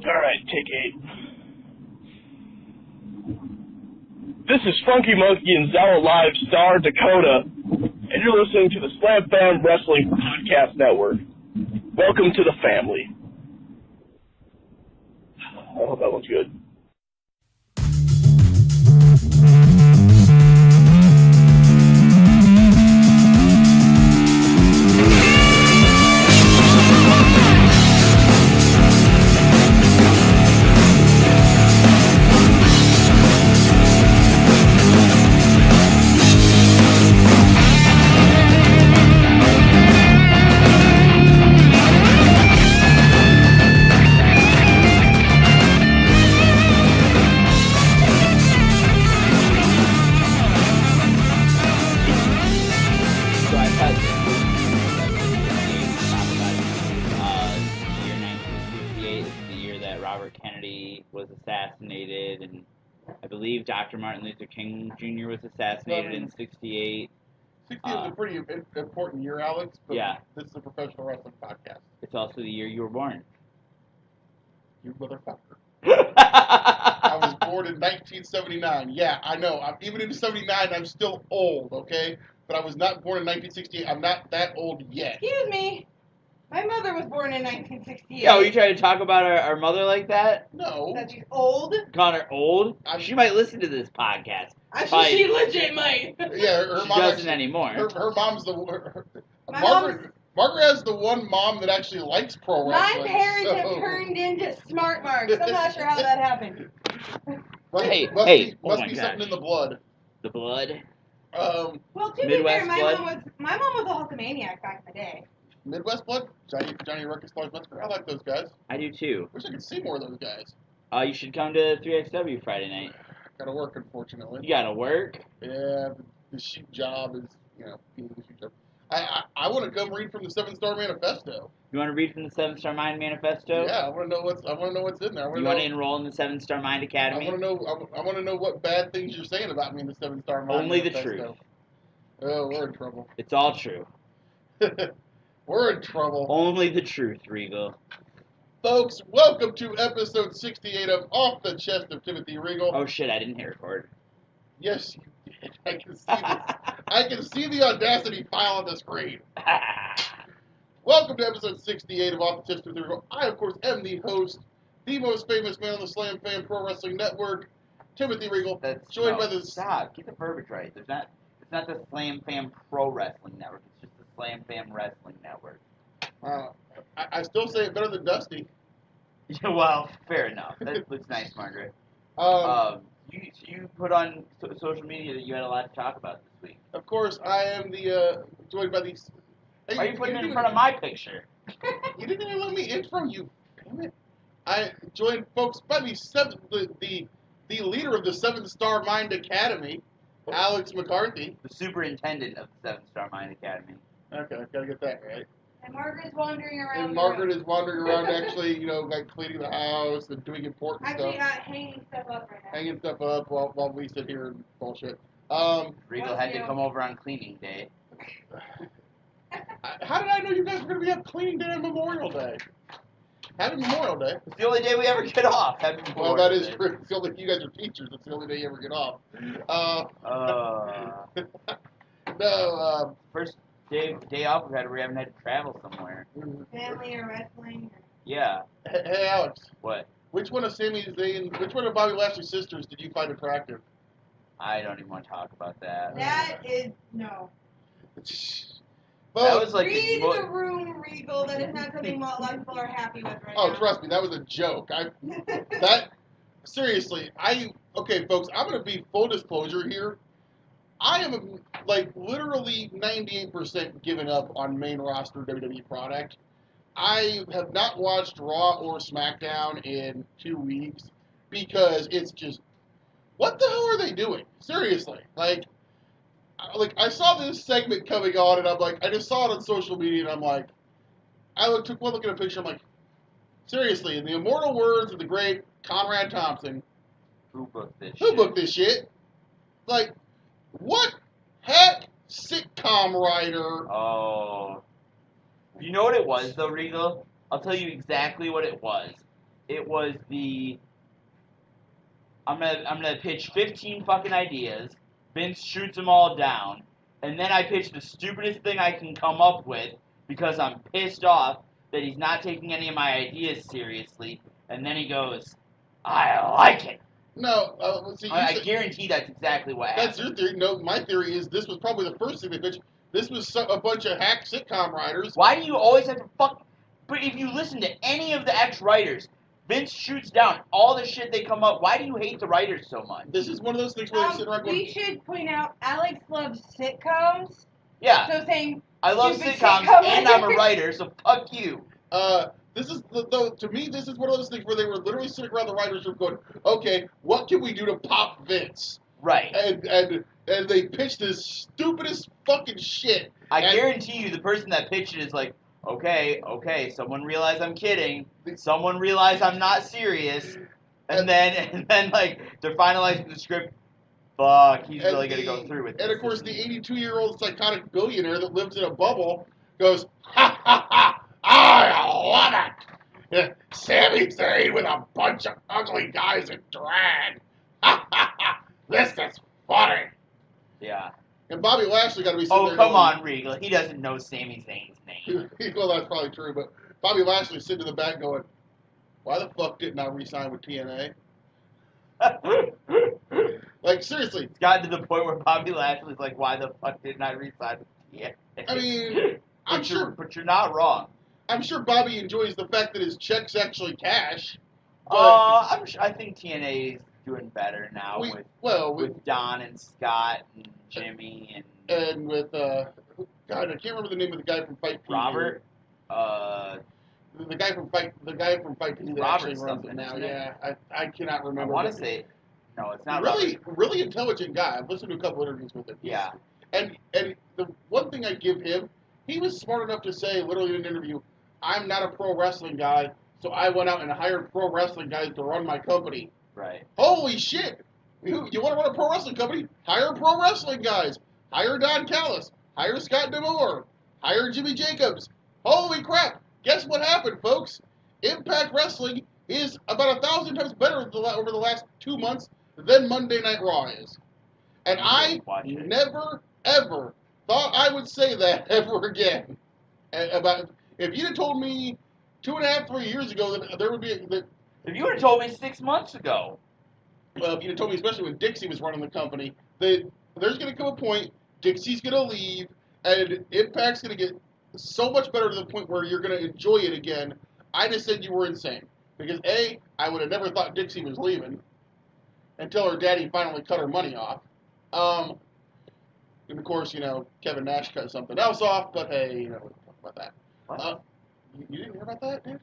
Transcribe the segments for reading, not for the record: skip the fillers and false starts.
Alright, take 8. This is Funky Monkey and Zella Live Star Dakota, and you're listening to the Slam Fam Wrestling Podcast Network. Welcome to the family. I hope that one's good. Dr. Martin Luther King Jr. was assassinated in 68. 60 is a pretty important year, Alex, but yeah. This is a professional wrestling podcast. It's also the year you were born. You motherfucker. I was born in 1979. Yeah, I know. Even in 79, I'm still old, okay? But I was not born in 1968. I'm not that old yet. Excuse me. My mother was born in 1968. Yeah, you trying to talk about our mother like that? No. That she's old? Calling her old? She might listen to this podcast. I'm sure she legit might. Yeah, her she mom doesn't actually, anymore. Her mom's the... Margaret has the one mom that actually likes pro wrestling. My parents have turned into smart marks. I'm not sure how that happened. Must be something in the blood. The blood? Well, to be fair, my mom was a Hulkamaniac back in the day. Midwest blood? Johnny Ruckus, Lars Metzger. I like those guys. I do too. Wish I could see more of those guys. You should come to 3XW Friday night. Gotta work, unfortunately. You gotta work? Yeah, the shoot job is, being the shoot job. I want to come read from the 7-Star Manifesto. You want to read from the 7-Star Mind Manifesto? Yeah, I want to know what's in there. You want to enroll in the 7-Star Mind Academy? I want to know what bad things you're saying about me in the 7-Star Mind Only Manifesto. the truth. Oh, we're in trouble. It's all true. We're in trouble. Only the truth, Regal. Folks, welcome to episode 68 of Off the Chest of Timothy Regal. Oh shit, I didn't hit record. Yes, you did. I can see this. I can see the audacity file on the screen. Welcome to episode 68 of Off the Chest of Timothy Regal. I, of course, am the host, the most famous man on the Slam Fam Pro Wrestling Network, Timothy Regal. Stop. Get the verbiage right. It's not the Slam Fam Pro Wrestling Network. It's just the Slam Fam Wrestling Network. I still say it better than Dusty. Yeah, well, fair enough. That looks nice, Margaret. You put on social media that you had a lot to talk about this week. Of course, I am joined by these... Hey, why are you putting it in front of my picture? You didn't even let me intro you. Damn it. I joined folks by the leader of the 7-Star Mind Academy, Alex McCarthy. The superintendent of the 7-Star Mind Academy. Okay, gotta get that right. And Margaret's wandering around. And Margaret is wandering around actually, like cleaning the house and doing important stuff. Actually, hanging stuff up right now. Hanging stuff up while we sit here and bullshit. Regal had to come over on cleaning day. How did I know you guys were going to be on cleaning day on Memorial Day? Happy Memorial Day. It's the only day we ever get off. Happy Memorial Well, that is Day. true. It's the only, you guys are teachers. It's the only day you ever get off. No, first day off we haven't had to travel somewhere. Family or wrestling. Yeah. Hey, Alex. What? Which one of Bobby Lashley's sisters did you find attractive? I don't even want to talk about that. That is no. Well, that was like read the room, Regal. That is not something a lot of people are happy with right now. Oh, trust me, that was a joke. Seriously, okay, folks, I'm going to be full disclosure here. I am, literally 98% given up on main roster WWE product. I have not watched Raw or SmackDown in 2 weeks because it's just, what the hell are they doing? Seriously. I saw this segment coming on, and I'm like, I just saw it on social media, and I'm like, took one look at a picture, I'm like, seriously, in the immortal words of the great Conrad Thompson, who booked this shit? What heck sitcom writer? Oh. You know what it was, though, Regal? I'll tell you exactly what it was. it was I'm gonna pitch 15 fucking ideas. Vince shoots them all down, and then I pitch the stupidest thing I can come up with because I'm pissed off that he's not taking any of my ideas seriously. And then he goes, "I like it." No, see, I guarantee that's exactly what happened. That's your theory. No, my theory is this was probably the first thing they pitched. This was a bunch of hack sitcom writers. Why do you always have to fuck? But if you listen to any of the ex-writers, Vince shoots down all the shit they come up. Why do you hate the writers so much? This is one of those things where they're sitting around going... We should point out Alex loves sitcoms. Yeah. So saying I love sitcoms and I'm a writer, so fuck you. This is, though, to me, this is one of those things where they were literally sitting around the writers' room going, okay, what can we do to pop Vince? Right. And they pitched this stupidest fucking shit. I guarantee you the person that pitched it is like, okay, someone realized I'm kidding. Someone realized I'm not serious. And then like, they're finalizing the script. Fuck, he's really going to go through with this. And, of course, the 82-year-old psychotic billionaire that lives in a bubble goes, ha, ha, ha, I love it. Sami Zayn with a bunch of ugly guys in drag. Ha, ha, ha, this is funny. Yeah. And Bobby Lashley got to be sitting there come on, Regal. He doesn't know Sami Zayn's name. Well, that's probably true, but Bobby Lashley sitting in the back going, why the fuck didn't I re-sign with TNA? Like, seriously. It's gotten to the point where Bobby Lashley's like, why the fuck didn't I re-sign with TNA? I mean, I'm sure... But you're not wrong. I'm sure Bobby enjoys the fact that his checks actually cash. I think TNA is doing better now with Don and Scott and Jimmy and with God, I can't remember the name of the guy from Fight TV. Robert. The guy from Fight TV that actually runs it now. Yeah, I cannot remember. I want to say no, it's not. Really intelligent guy. I've listened to a couple interviews with him. Yeah. And the one thing I give him, he was smart enough to say, literally in an interview, I'm not a pro wrestling guy, so I went out and hired pro wrestling guys to run my company. Right. Holy shit! You want to run a pro wrestling company? Hire pro wrestling guys. Hire Don Callis. Hire Scott D'Amore. Hire Jimmy Jacobs. Holy crap! Guess what happened, folks? Impact Wrestling is about 1,000 times better over the last 2 months than Monday Night Raw is. And I never, ever thought I would say that ever again. If you'd have told me 2.5, 3 years ago that there would be... If you would have told me 6 months ago. Well, if you'd have told me, especially when Dixie was running the company, that there's going to come a point, Dixie's going to leave, and Impact's going to get so much better to the point where you're going to enjoy it again, I just said you were insane. Because, A, I would have never thought Dixie was leaving until her daddy finally cut her money off. And, of course, Kevin Nash cut something else off, but, hey, we'll talk about that. What? You didn't hear about that, dude?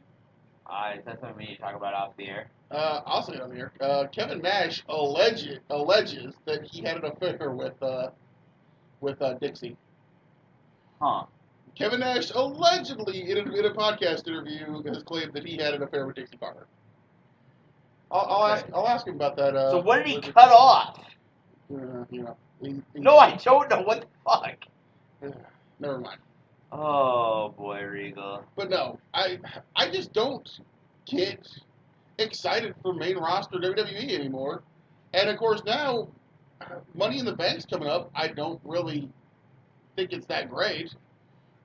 That's something we need to talk about off the air. I'll say it on the air. Kevin Nash alleges that he had an affair with Dixie. Huh. Kevin Nash allegedly, in a podcast interview, has claimed that he had an affair with Dixie Carter. I'll ask him about that. So what did he cut off? No, I don't know. What the fuck? Never mind. Oh boy, Regal. But no, I just don't get excited for main roster WWE anymore. And of course now, Money in the Bank's coming up. I don't really think it's that great.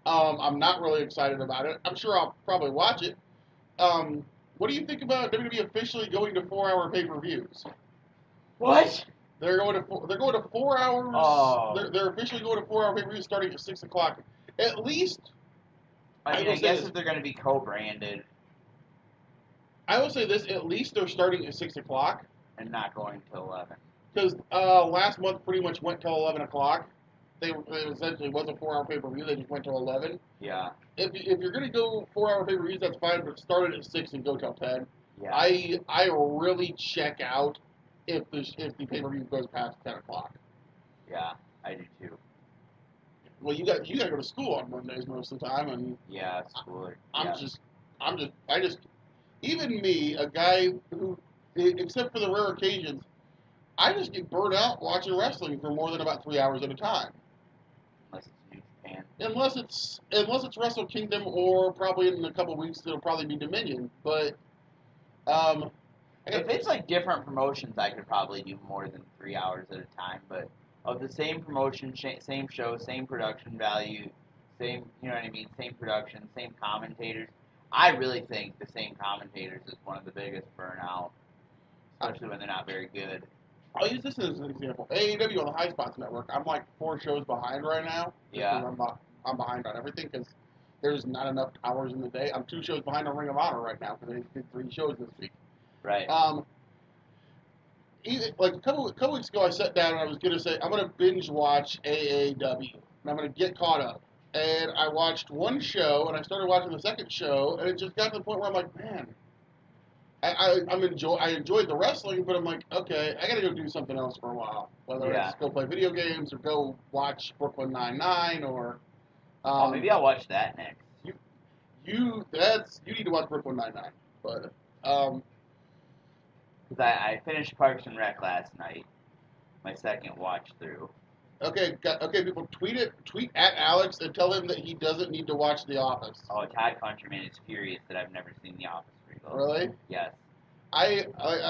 I'm not really excited about it. I'm sure I'll probably watch it. What do you think about WWE officially going to 4-hour pay-per-views? What? They're going to 4 hours. Oh. They're officially going to 4-hour pay-per-views starting at 6 o'clock. At least. I guess if they're going to be co-branded. I will say this: at least they're starting at 6 o'clock and not going to 11. Because last month pretty much went till 11 o'clock. They essentially was a 4-hour pay-per-view. They just went till 11. Yeah. If you're going to go 4-hour pay-per-views, that's fine, but start it at 6 and go till 10. Yeah. I really check out if the pay-per-view goes past 10 o'clock. Yeah, I do too. Well, you got to go to school on Mondays most of the time, and yeah, school. Even me, a guy who, except for the rare occasions, I just get burnt out watching wrestling for more than about 3 hours at a time. Unless it's New Japan. Unless it's Wrestle Kingdom, or probably in a couple weeks it'll probably be Dominion. But If it's like different promotions, I could probably do more than 3 hours at a time. But of the same promotion, same show, same production value, same, you know what I mean, same production, same commentators, I really think the same commentators is one of the biggest burnout, especially when they're not very good. I'll use this as an example. AEW on the High Spots Network, I'm like 4 shows behind right now. Yeah. I'm behind on everything because there's not enough hours in the day. I'm 2 shows behind on Ring of Honor right now because they did 3 shows this week. Right. Like a couple weeks ago, I sat down and I was gonna say I'm gonna binge watch AAW and I'm gonna get caught up. And I watched one show and I started watching the second show and it just got to the point where I'm like, man, I enjoyed the wrestling, but I'm like, okay, I gotta go do something else for a while. Whether it's go play video games or go watch Brooklyn Nine-Nine or. Maybe I'll watch that next. You need to watch Brooklyn Nine-Nine, but. Because I finished Parks and Rec last night, my second watch through. Okay, people, tweet at Alex and tell him that he doesn't need to watch The Office. Oh, Todd Countryman is furious that I've never seen The Office. Regal. Really? Yes.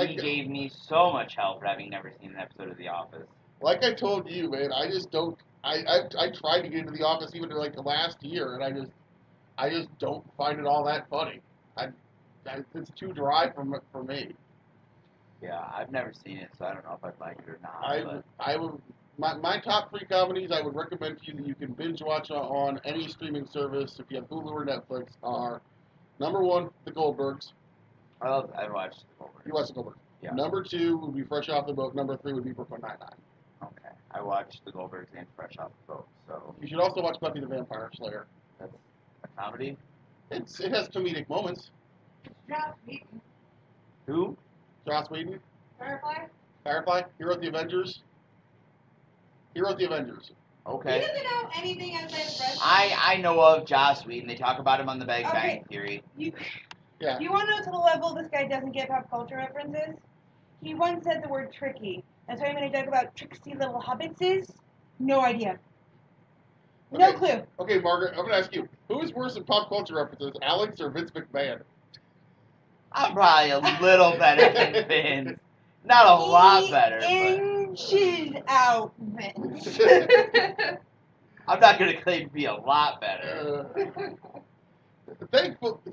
He gave me so much help for having never seen an episode of The Office. Like I told you, man, I just don't. I tried to get into The Office even like the last year, and I just don't find it all that funny. It's too dry for me. Yeah, I've never seen it, so I don't know if I'd like it or not. I would. My top 3 comedies I would recommend to you that you can binge watch on any streaming service if you have Hulu or Netflix are number 1, The Goldbergs. I watched The Goldbergs. You watched The Goldbergs. Yeah. Number 2 would be Fresh Off the Boat. Number 3 would be Brooklyn Nine-Nine. Okay. I watched The Goldbergs and Fresh Off the Boat, so. You should also watch Buffy the Vampire Slayer. That's a comedy? It has comedic moments. Joss Whedon. Who? Joss Whedon. Firefly. He wrote the Avengers. Okay. He doesn't know anything outside of wrestling. I know of Joss Whedon. They talk about him on The Big Bang Theory. You Yeah. want to know to the level this guy doesn't get pop culture references? He once said the word tricky. And so I'm going to talk about tricksy little hobbitses. No idea. No clue. Okay, Margaret, I'm going to ask you, who is worse in pop culture references, Alex or Vince McMahon? I'm probably a little better than Vince. Not a lot better, but inches out, Vince. I'm not going to claim to be a lot better.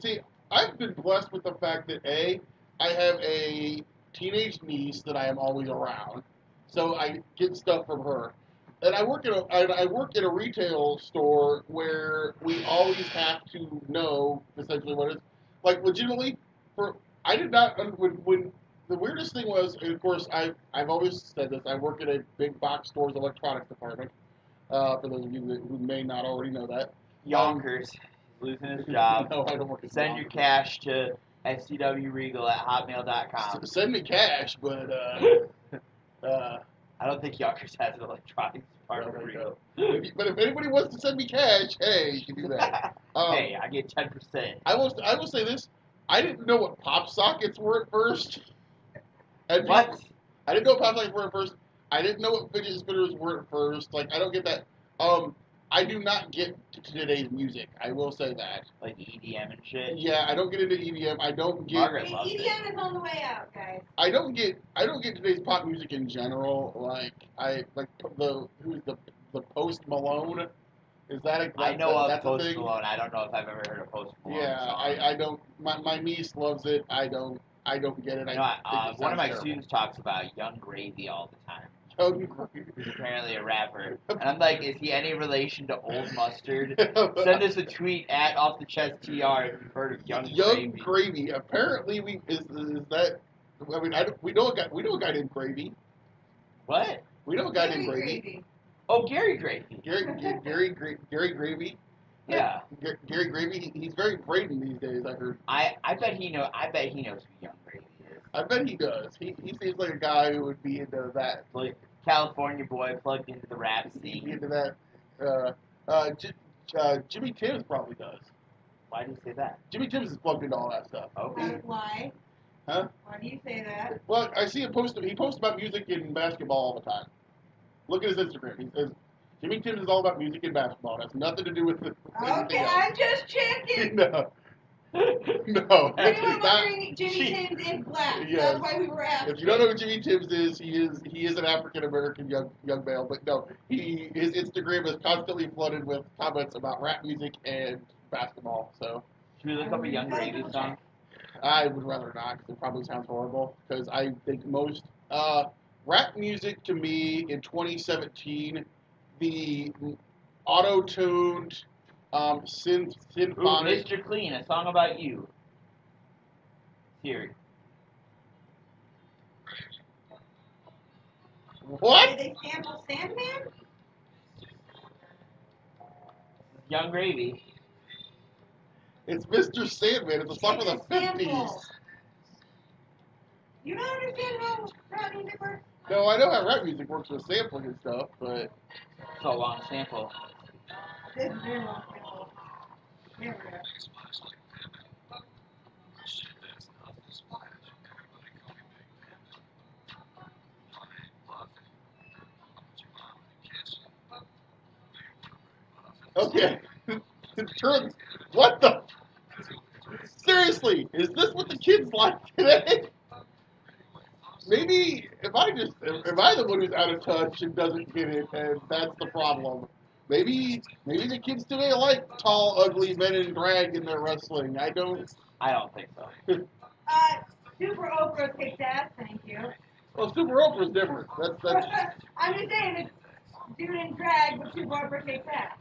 See, I've been blessed with the fact that I have a teenage niece that I am always around, so I get stuff from her. And I work in a retail store where we always have to know essentially what it is. Like legitimately, I did not when the weirdest thing was, and of course I've always said this. I work in a big box store's electronics department. For those of you who may not already know that. Yonkers losing his job. No, I don't work at Send your cash to scwregal@hotmail.com. Send me cash, but I don't think Yonkers has an electronics department. Regal. But if anybody wants to send me cash, hey, you can do that. Hey, I get 10%. I will say this. I didn't know what pop sockets were at first. What? I didn't know what pop sockets were at first. I didn't know what fidget spinners were at first. Like, I don't get that. I do not get to today's music. I will say that. Like EDM and shit? Yeah, I don't get into EDM. I don't get... Margaret loves it. EDM is on the way out, guys. I don't get today's pop music in general. Who's the Post Malone? Is that I know of Post Malone. I don't know if I've ever heard of Post Malone. Yeah, I don't. My niece loves it. I don't get it. One of my students talks about Young Gravy all the time. He's apparently a rapper. And I'm like, is he any relation to Old Mustard? Send us a tweet at Off the Chest TR if you've heard of Young Gravy. Apparently, is that? I mean, we know a guy named Gravy. What? We know a guy named Gravy. Oh, Gary Gravy. Gary Gravy. Yeah. Gary Gravy. He's very Braden these days. I heard. I bet he knows who Young Gravy is. I bet he does. He seems like a guy who would be into that. Like California boy plugged into the rap scene. Be into that. Jimmy Timms probably does. Why do you say that? Jimmy Timms is plugged into all that stuff. Okay. Why? Huh? Why do you say that? Well, I see him post. He posts about music and basketball all the time. Look at his Instagram. He says Jimmy Timms is all about music and basketball. It has nothing to do with anything else. I'm just checking. No. No, We actually were not. wondering Jimmy Tim's is black. Yes. That's why we were asking. If you don't know who Jimmy Tibbs is, he is an African American young male. But no, his Instagram is constantly flooded with comments about rap music and basketball. So Should we look up a Young Gravy song? I would rather not, because it probably sounds horrible. Because I think most rap music to me in 2017, the auto-tuned Ooh, symphonic. Mr. Clean, a song about you. Siri. What? Did they sample Sandman? Young Gravy. It's Mr. Sandman. It's a song from the Sample. 50s. You don't understand how rap music works? No, I know how rap music works with sampling and stuff, but It's a long sample. This is very long sample. There we go. okay. Turns. What the? Seriously, is this what the kids like today? Maybe if I the one who's out of touch and doesn't get it, and that's the problem. Maybe the kids today like tall, ugly men in drag in their wrestling. I don't think so. Super Oprah kicks ass, thank you. Well, Super Oprah's different. That's I'm just saying, it's dude in drag, but Super Oprah kicks ass.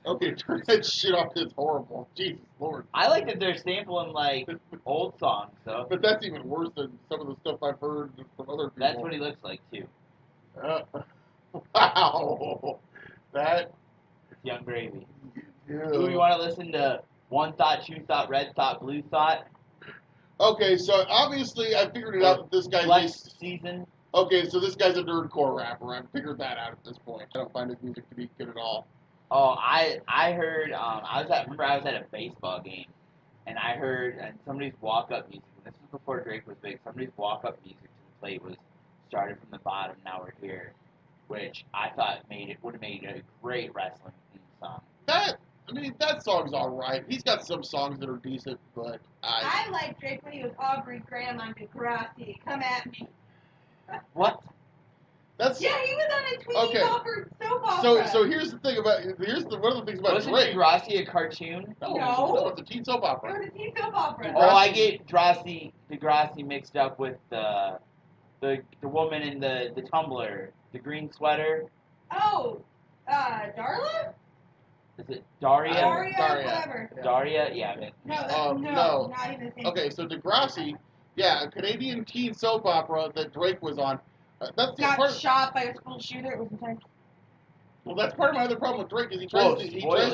Okay, turn that shit off. It's horrible. Jesus Lord. I like that they're sampling like old songs though. But that's even worse than some of the stuff I've heard from other people. That's what he looks like too. Wow. That. Young Gravy. Yeah. Ooh, you want to listen to One Thought, Two Thought, Red Thought, Blue Thought? Okay, so obviously I figured it out that this guy's Flex Season. Okay, so this guy's a nerdcore rapper. I figured that out at this point. I don't find his music to be good at all. Oh, I heard. I was at a baseball game, and I heard and somebody's walk up music. And this was before Drake was big. Somebody's walk up music to the plate was started from the bottom. Now we're here, which I thought would have made a great wrestling theme song. That song's all right. He's got some songs that are decent, but I like Drake when he was Aubrey Graham on Degrassi. Come at me. What? That's Yeah, he was on a Tweety Okay. Bopper soap opera. so here's the thing about one of the things about Wasn't Drake. Degrassi a cartoon? No, it's a teen soap It opera. was a teen soap opera. Oh, I get Degrassi mixed up with the woman in the tumbler, the green sweater. Oh, Darla? Is it Daria? Daria, Daria. whatever. Yeah. Daria? Yeah. No, no. not even the same. Okay, so Degrassi, yeah, a Canadian teen soap opera that Drake was on. That's the Got part. shot by a school shooter. It was intense. Well, that's part of my other problem with Drake is he tries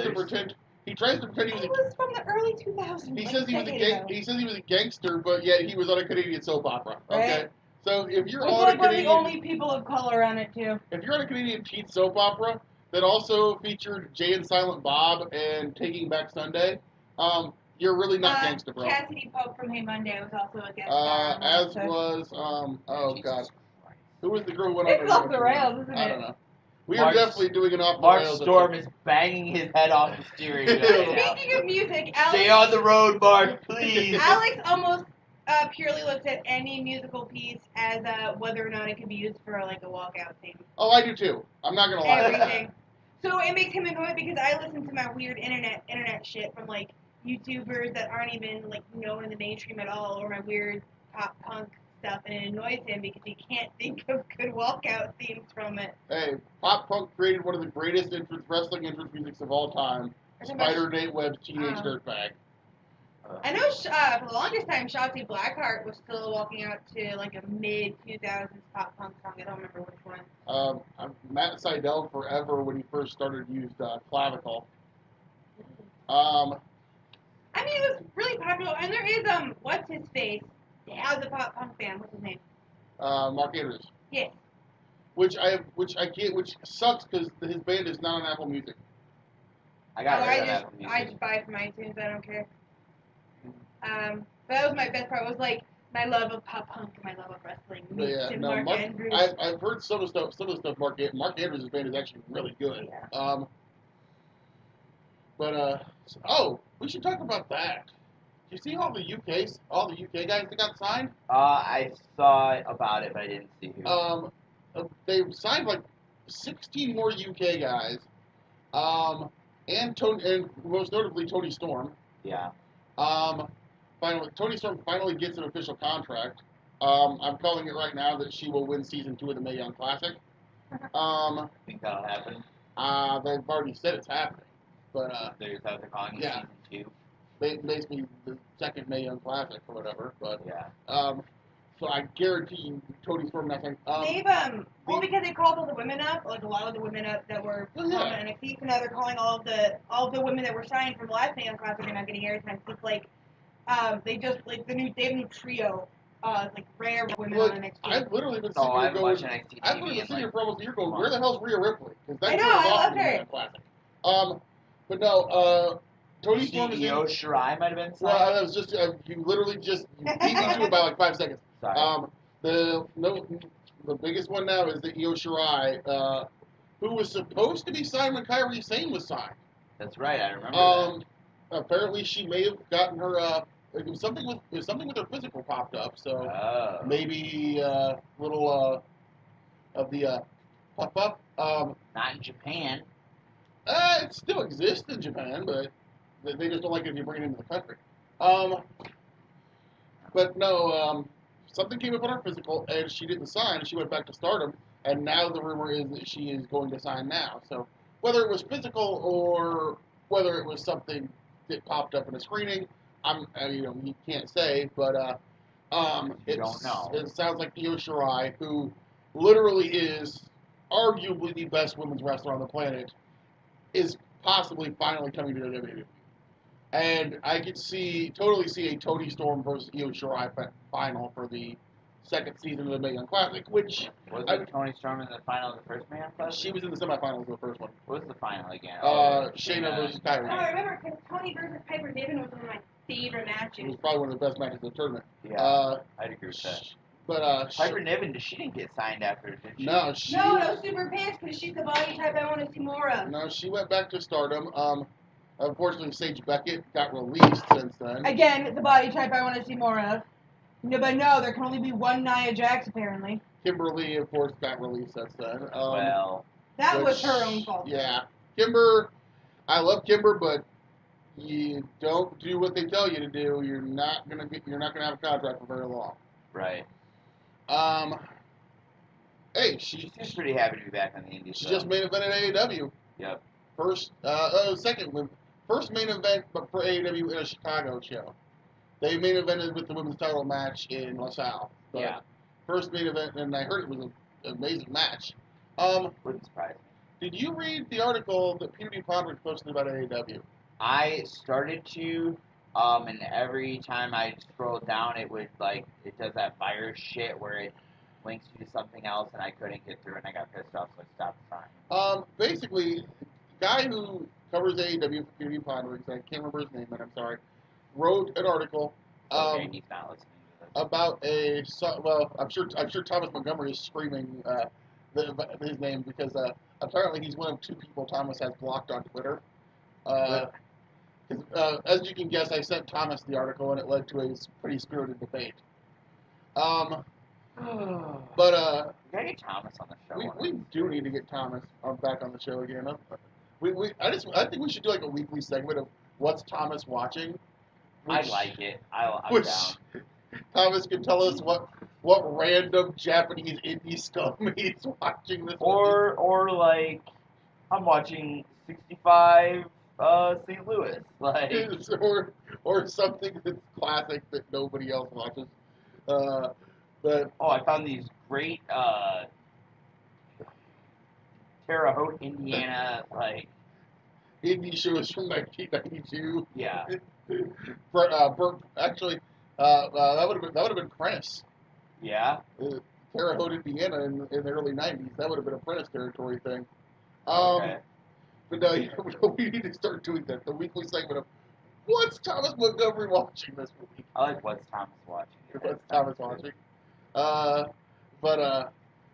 to pretend he was He was from the early 2000s. he says he was a gangster, but yet he was on a Canadian soap opera. Okay, Right. so if you're We're on a like one of the Canadian, only people of color on it too. if you're on a Canadian teen soap opera that also featured Jay and Silent Bob and Taking Back Sunday, you're really not gangster, bro. Cassidy Pope from Hey Monday was also a guest star. on that As episode. was oh god, who was the girl who went It's on off the rails, isn't it? I don't know. We are definitely doing an off the Mark rails. Storm is banging his head off the steering wheel right now. Speaking of music, Stay on the road, Mark, please. Alex almost purely looks at any musical piece as whether or not it can be used for like a walkout theme. Oh, I do too. I'm not gonna lie. Everything. So it makes him annoyed because I listen to my weird internet shit from like YouTubers that aren't even like known in the mainstream at all, or my weird pop punk stuff, and it annoys him because he can't think of good walkout themes from it. Hey, pop punk created one of the greatest wrestling entrance musics of all time. Spider Nate Webb's Teenage Dirtbag. I know for the longest time, Shotzi Blackheart was still walking out to like a mid 2000s pop punk song. I don't remember which one. Matt Sydal forever when he first started used clavicle. I mean, it was really popular, and there is what's his face? As a pop punk band, what's his name? Mark Andrews. Yes. Which sucks because his band is not on Apple Music. I got I just buy it from iTunes. I don't care. But that was my best part. Was like my love of pop punk and my love of wrestling meets in Mark Andrews. I've heard some of the stuff Mark Andrews' band is actually really good. Yeah. But Oh, we should talk about that. You see all the UK guys that got signed? I saw about it, but I didn't see who. They signed like 16 more UK guys. And most notably Tony Storm. Yeah. Finally, Tony Storm finally gets an official contract. I'm calling it right now that she will win season 2 of the Mae Young Classic. Think that'll happen? They've already said it's happening, but They're calling it yeah. season 2. Basically the second Mae Young Classic or whatever. But Yeah. so I guarantee you, Tony Storm nothing. They've well, because they called all the women up, like a lot of the women up that were on NXT, so now they're calling all of the women that were signed from the last Mae Young Classic are not getting airtime. It's like they just like they have a new trio, like rare women on NXT. I've literally been sitting here going. I've literally been sitting here for almost a year going, where the hell's Rhea Ripley? Because that's I love her. Classic. But no, Tony Storm is in. Io Shirai might have been signed. Well, I was just you literally just you beat me to it by like 5 seconds. Sorry. The biggest one now is the Io Shirai, who was supposed to be signed when Kairi Sane was signed. That's right, I remember that. Apparently she may have gotten her it was something with her physical popped up, so maybe little of the pop up. Not in Japan. It still exists in Japan, but they just don't like it if you bring it into the country. But no, something came up on her physical, and she didn't sign. She went back to Stardom, and now the rumor is that she is going to sign now. So whether it was physical or whether it was something that popped up in a screening, you can't say. But don't know. It sounds like Io Shirai, who literally is arguably the best women's wrestler on the planet, is possibly finally coming to WWE. And I could totally see a Tony Storm versus Io Shirai final for the second season of the Mae Young Classic, which... Was Tony Storm in the final of the first Mae Young Classic? She was in the semifinals of the first one. What was the final again? Shayna versus Kairi. Oh, I remember, because Tony versus Piper Niven was one of my favorite matches. It was probably one of the best matches of the tournament. Yeah, I'd agree with that. But, Piper Niven, she didn't get signed after, did she? No, No super pants, because she's the body type I want to see more of. No, she went back to Stardom. Unfortunately, Sage Beckett got released since then. Again, the body type I want to see more of. No, but no, there can only be one Nia Jax, apparently. Kimberly, of course, got released since then. That was her own fault. Yeah. Kimber, I love Kimber, but you don't do what they tell you to do, you're not gonna have a contract for very long. Right. Hey, she's pretty happy to be back on the Indies. She just main evented AEW. Yep. First main event, but for AEW in a Chicago show. They main evented with the women's title match in LaSalle. Yeah. First main event, and I heard it was an amazing match. Wouldn't surprise me. Did you read the article that Peter Podrick posted about AEW? I started to, and every time I scroll down, it does that virus shit where it links you to something else, and I couldn't get through, and I got pissed off, so I stopped trying. Basically, the guy who covers AEW for Peter Podrick, I can't remember his name, but I'm sorry, wrote an article. Okay, he's not listening to this. About I'm sure Thomas Montgomery is screaming his name because apparently he's one of 2 people Thomas has blocked on Twitter. As you can guess, I sent Thomas the article, and it led to a pretty spirited debate. But we gotta get Thomas on the show. We do need to get Thomas back on the show again. I think we should do like a weekly segment of what's Thomas watching. I like it. I'm down. Thomas can tell us what random Japanese indie scum he's watching this week. Or like I'm watching 65 St. Louis, like or something that's classic that nobody else watches. But I found these great Terre Haute, Indiana, like indie shows from 1992. Yeah. Actually, that would have been Prentice. Yeah. Terre Haute, Indiana, in the early '90s. That would have been a Prentice territory thing. Okay. But no, we need to start doing that. The weekly segment of what's Thomas Montgomery watching this week? I like what's Thomas watching. What's Thomas watching?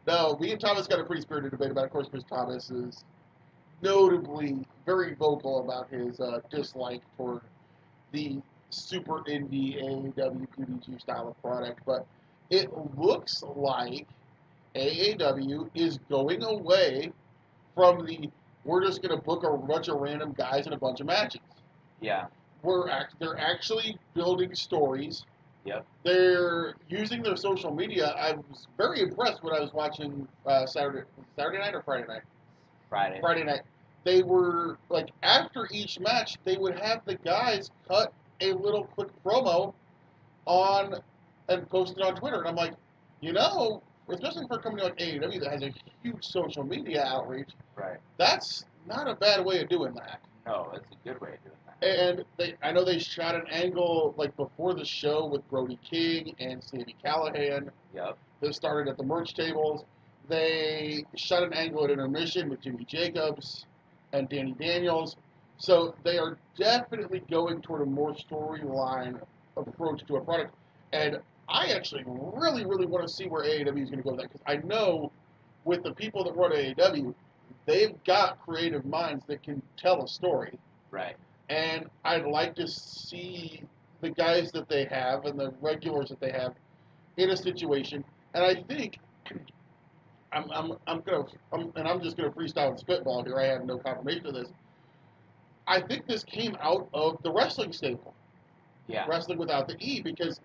No, me and Thomas got a pretty spirited debate about it, of course, because Thomas is notably very vocal about his dislike for the super indie AAW PDG style of product, but it looks like AAW is going away from the we're just going to book a bunch of random guys in a bunch of matches. Yeah. They're actually building stories. Yep. They're using their social media. I was very impressed when I was watching Saturday night or Friday night? Friday night. They were, like, after each match, they would have the guys cut a little quick promo on and post it on Twitter. And I'm like, you know, especially for a company like AEW that has a huge social media outreach, right? That's not a bad way of doing that. No, it's a good way of doing that. And I know they shot an angle like before the show with Brody King and Sami Callihan. Yep. They started at the merch tables. They shot an angle at intermission with Jimmy Jacobs and Danny Daniels. So they are definitely going toward a more storyline approach to a product. And I actually really, really want to see where AEW is going to go with that, because I know with the people that run AEW, they've got creative minds that can tell a story. Right. And I'd like to see the guys that they have and the regulars that they have in a situation. And I think I'm just gonna freestyle and spitball here. I have no confirmation of this. I think this came out of the wrestling stable. Yeah. Wrestling without the E, because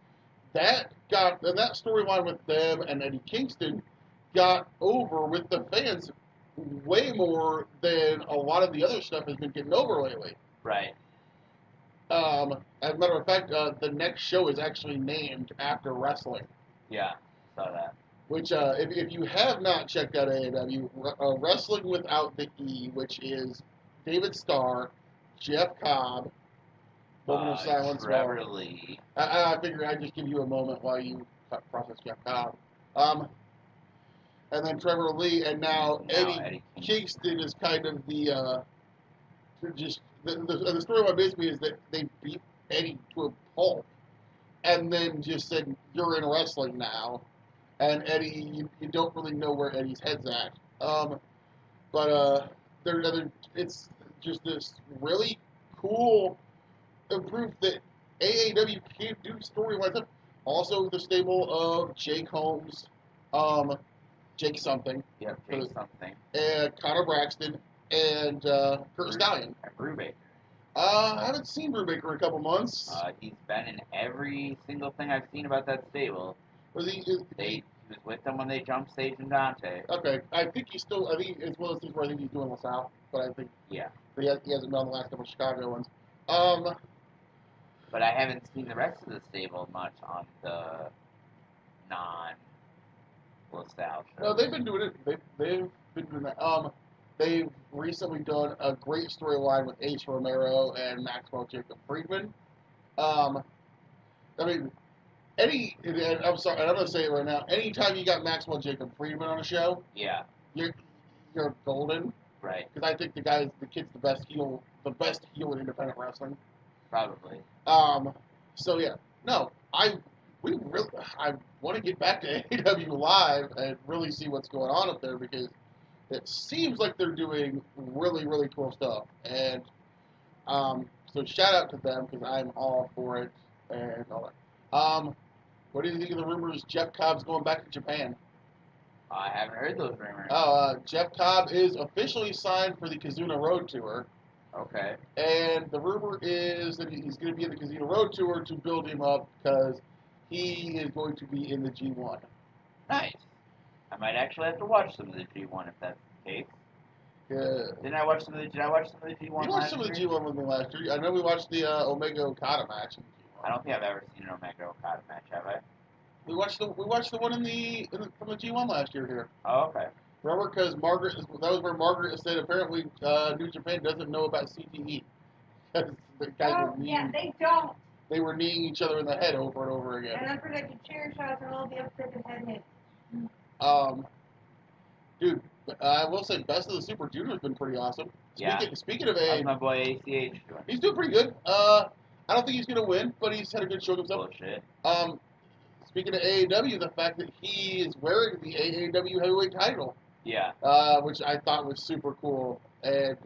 that storyline with them and Eddie Kingston got over with the fans way more than a lot of the other stuff has been getting over lately. Right. As a matter of fact, the next show is actually named after wrestling. Yeah, saw that. Which, if you have not checked out AEW, Wrestling Without the E, which is David Starr, Jeff Cobb, Moment of Silence. Trevor Lee. I figured I'd just give you a moment while you process Jeff Cobb. And then Trevor Lee, and now Eddie Kingston is kind of the the storyline basically is that they beat Eddie to a pulp, and then just said, "You're in wrestling now," and Eddie, you don't really know where Eddie's head's at. But it's just this really cool proof that AAW can do storylines. Also, the stable of Jake Holmes, Jake something. Yep, Jake something. And Connor Braxton and Kurt Stallion. And Brubaker. I haven't seen Brubaker in a couple months. He's been in every single thing I've seen about that stable. Was he? He was with them when they jumped Sage and Dante. Okay, I think he's still. I think it's one of those things where I think he's doing LaSalle, but I think he hasn't done the last couple of Chicago ones. But I haven't seen the rest of the stable much on the non-LaSalle show. No, they've been doing it. They've been doing that. They've recently done a great storyline with Ace Romero and Maxwell Jacob Friedman. I mean, I'm sorry, and I'm going to say it right now. Anytime you got Maxwell Jacob Friedman on a show, you're golden. Right. Because I think the kid's the best heel in independent wrestling. Probably. So yeah, no, I want to get back to AEW Live and really see what's going on up there, because it seems like they're doing really, really cool stuff. And so shout out to them, because I'm all for it and all that. What do you think of the rumors Jeff Cobb's going back to Japan? I haven't heard those rumors. Jeff Cobb is officially signed for the Kizuna Road Tour. Okay. And the rumor is that he's going to be in the Kizuna Road Tour to build him up, because he is going to be in the G1. Nice. I might actually have to watch some of the G1 if that's the case. Yeah. Did I watch some of the G1 You watched some of the G1 with me last year. I know we watched the Omega Okada match in the G1. I don't think I've ever seen an Omega Okada match, have I? We watched the one from the G1 last year here. Oh, okay. Remember, because that was where Margaret said apparently New Japan doesn't know about CTE. The guys they don't. They were kneeing each other in the head over and over again. And unprotected chair shots and all the upsetted head hits. Dude, I will say Best of the Super Junior has been pretty awesome. Speaking of how's my boy ACH doing? He's doing pretty good. I don't think he's going to win, but he's had a good show himself. Bullshit. Speaking of AAW, the fact that he is wearing the AAW heavyweight title. Yeah. Which I thought was super cool. And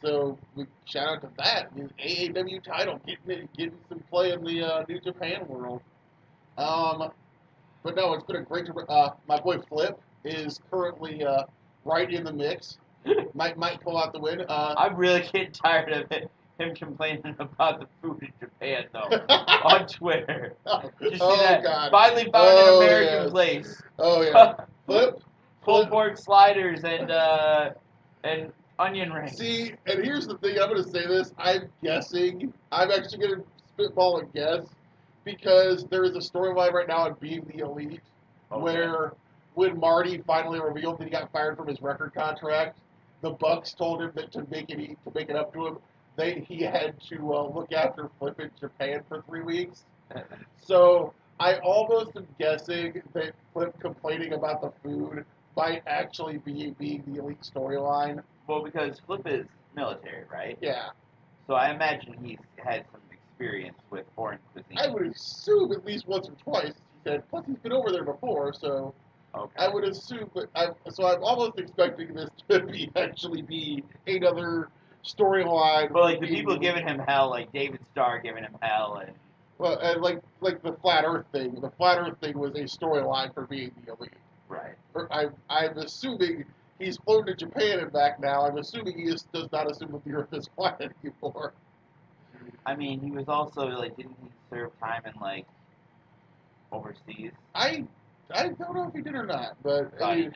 so we shout out to that. The AAW title getting some play in the New Japan world. But no, it's been a great. My boy Flip is currently right in the mix. Might pull out the win. I'm really getting tired of him complaining about the food in Japan, though, on Twitter. Did you see that? God. Finally found an American yes. place. Oh yeah. Flip. Pulled pork sliders and onion rings. See, and here's the thing. I'm going to say this. I'm guessing. I'm actually going to spitball a guess because there is a storyline right now on Being the Elite where when Marty finally revealed that he got fired from his record contract, the Bucks told him that to make it up to him, he had to look after Flip in Japan for 3 weeks. So I almost am guessing that Flip complaining about the food might actually be Being the Elite storyline. Well, because Flip is military, right? Yeah. So I imagine he's had some experience with foreign cuisine. I would assume at least once or twice, he said. Plus, he's been over there before, so I would assume. But I'm almost expecting this to actually be another storyline. But like the people giving him hell, like David Starr giving him hell, and well, and like the flat Earth thing. The flat Earth thing was a storyline for Being the Elite. Right. I'm assuming he's flown to Japan and back now. I'm assuming he does not assume that the Earth is flat anymore. I mean, he was also like, didn't he serve time in like overseas? I don't know if he did or not, but I mean,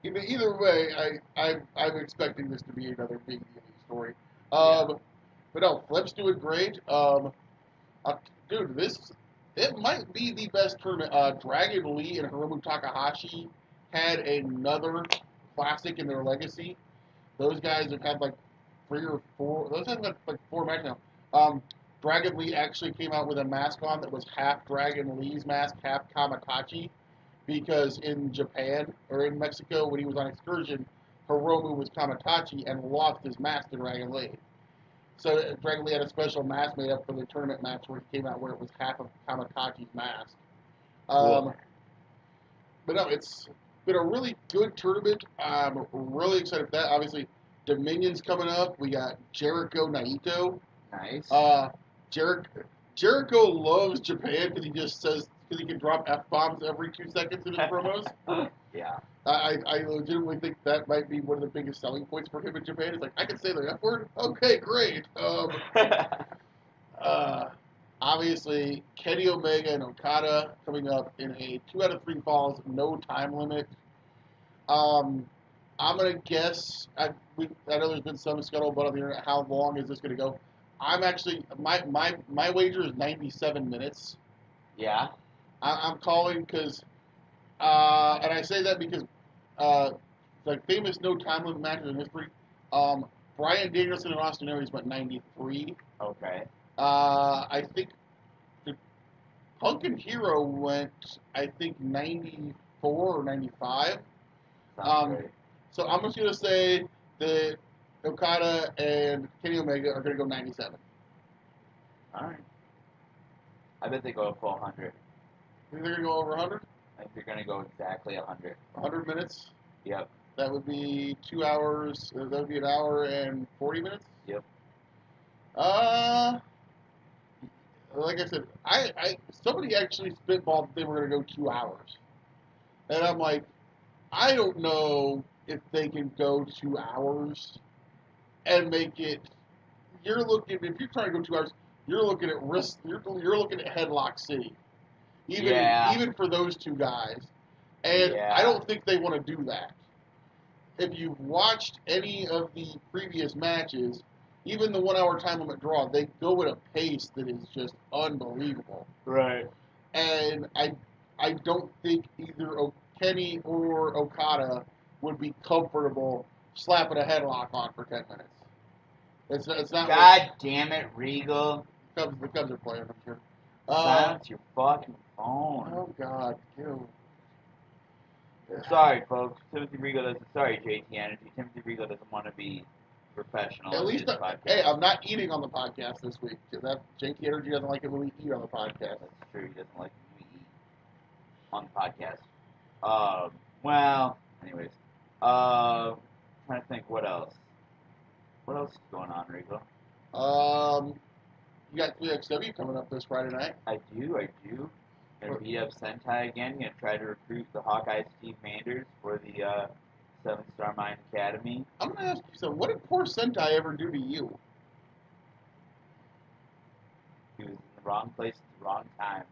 he did. Either way, I'm expecting this to be another Being the Elite story. But no, Flip's doing great. Dude, it might be the best tournament. Dragon Lee and Hiromu Takahashi had another classic in their legacy. Those guys have had like 3 or 4. Those have had like 4 matches now. Dragon Lee actually came out with a mask on that was half Dragon Lee's mask, half Kamatachi, because in Japan or in Mexico when he was on excursion, Hiromu was Kamatachi and lost his mask to Dragon Lee. So Dragon Lee had a special mask made up for the tournament match where he came out where it was half of Kamatachi's mask. Cool. But no, it's been a really good tournament. I'm really excited for that. Obviously, Dominion's coming up. We got Jericho Naito. Nice. Jericho loves Japan because he just says because he can drop F-bombs every 2 seconds in his promos. Yeah. I legitimately think that might be one of the biggest selling points for him in Japan. It's like, I can say the F word? Okay, great. Obviously, Kenny Omega and Okada coming up in a 2 out of 3 falls, no time limit. I'm going to guess, I know there's been some scuttlebutt on the internet, how long is this going to go? I'm actually, my wager is 97 minutes. Yeah. I'm calling because, and I say that because, like famous no time limit matches in history, Bryan Danielson and Austin Aries went 93. Okay. I think the Punk and Hero went, 94 or 95. Sounds great. So I'm just going to say that Okada and Kenny Omega are going to go 97. All right. I bet they go a full 100. Think they're going to go over 100? I think they're going to go exactly 100. 100 minutes? Yep. That would be 2 hours. That would be an hour and 40 minutes? Yep. Like I said, somebody actually spitballed that they were going to go 2 hours. And I'm like, I don't know if they can go 2 hours and make it. If you're trying to go 2 hours, you're looking at risk. You're looking at Headlock City, even for those 2 guys. And I don't think they want to do that. If you've watched any of the previous matches, even the 1 hour time limit draw, they go at a pace that is just unbelievable. Right. And I don't think either Kenny or Okada would be comfortable slapping a headlock on for 10 minutes. It's not. God damn it, Regal. The Cubs are playing, I'm sure. Silence your fucking phone. Oh God, ew. Sorry, folks. Timothy Regal doesn't. Sorry, JT Energy. Timothy Regal doesn't want to be professional. At least, podcast. hey, I'm not eating on the podcast this week. That JT Energy doesn't like it when we eat on the podcast. That's true. He doesn't like when we eat on the podcast. Well, anyways. Trying to think what else. 3XW coming up this Friday night. I do. Gonna beat up Sentai again. Gonna try to recruit the Hawkeye Steve Manders for the 7-Star Mine Academy. I'm gonna ask you something. What did poor Sentai ever do to you? He was in the wrong place at the wrong time.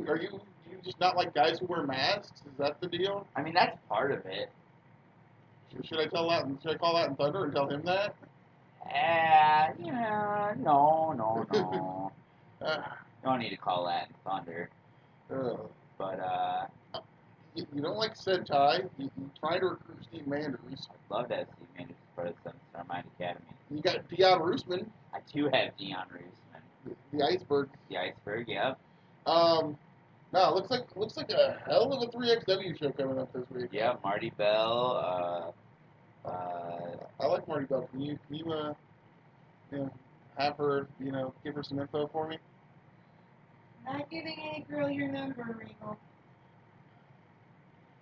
Are you just not like guys who wear masks? Is that the deal? I mean, that's part of it. Should I call that in Thunder and tell him that? Yeah, no. Uh, Don't need to call that in Thunder. But, you don't like Sentai. You try to recruit Steve Manders. I'd love to have Steve Manders for the 7-Star Mine Academy. You got Dion Roosman, I do have Dion Roosman. the Iceberg. The Iceberg, yep. No, looks like a hell of a 3XW show coming up this week. Yeah, Marty Bell. I like Marty Bell. Can you have her, give her some info for me? Not giving any girl your number, Regal.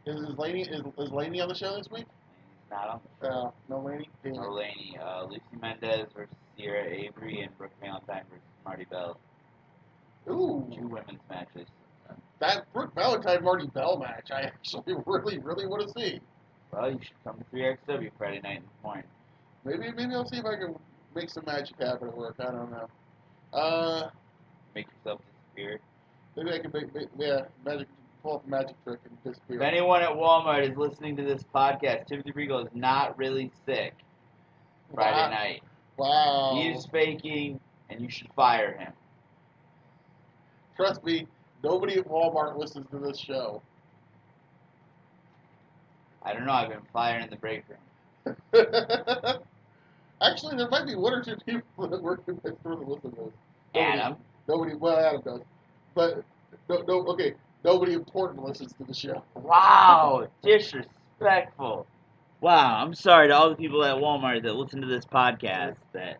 Is Laney on the show this week? He's not on the show. No Laney? Damn it. No Laney. Lucy Mendez versus Sierra Avery and Brooke Valentine versus Marty Bell. Ooh. 2 women's matches. That Brooke Valentine Marty Bell match, I actually really, really want to see. Well, you should come to 3XW Friday night in the morning. Maybe I'll see if I can make some magic happen at work. I don't know. Make yourself disappear. Maybe I can pull off a magic trick and disappear. If anyone at Walmart is listening to this podcast, Timothy Regal is not really sick Friday night. Wow. He is faking, and you should fire him. Trust me, nobody at Walmart listens to this show. I don't know. I've been firing in the break room. Actually, there might be 1 or 2 people that work in that store that listen to this. Adam. Adam does. But, nobody important listens to the show. Wow, disrespectful. Wow, I'm sorry to all the people at Walmart that listen to this podcast that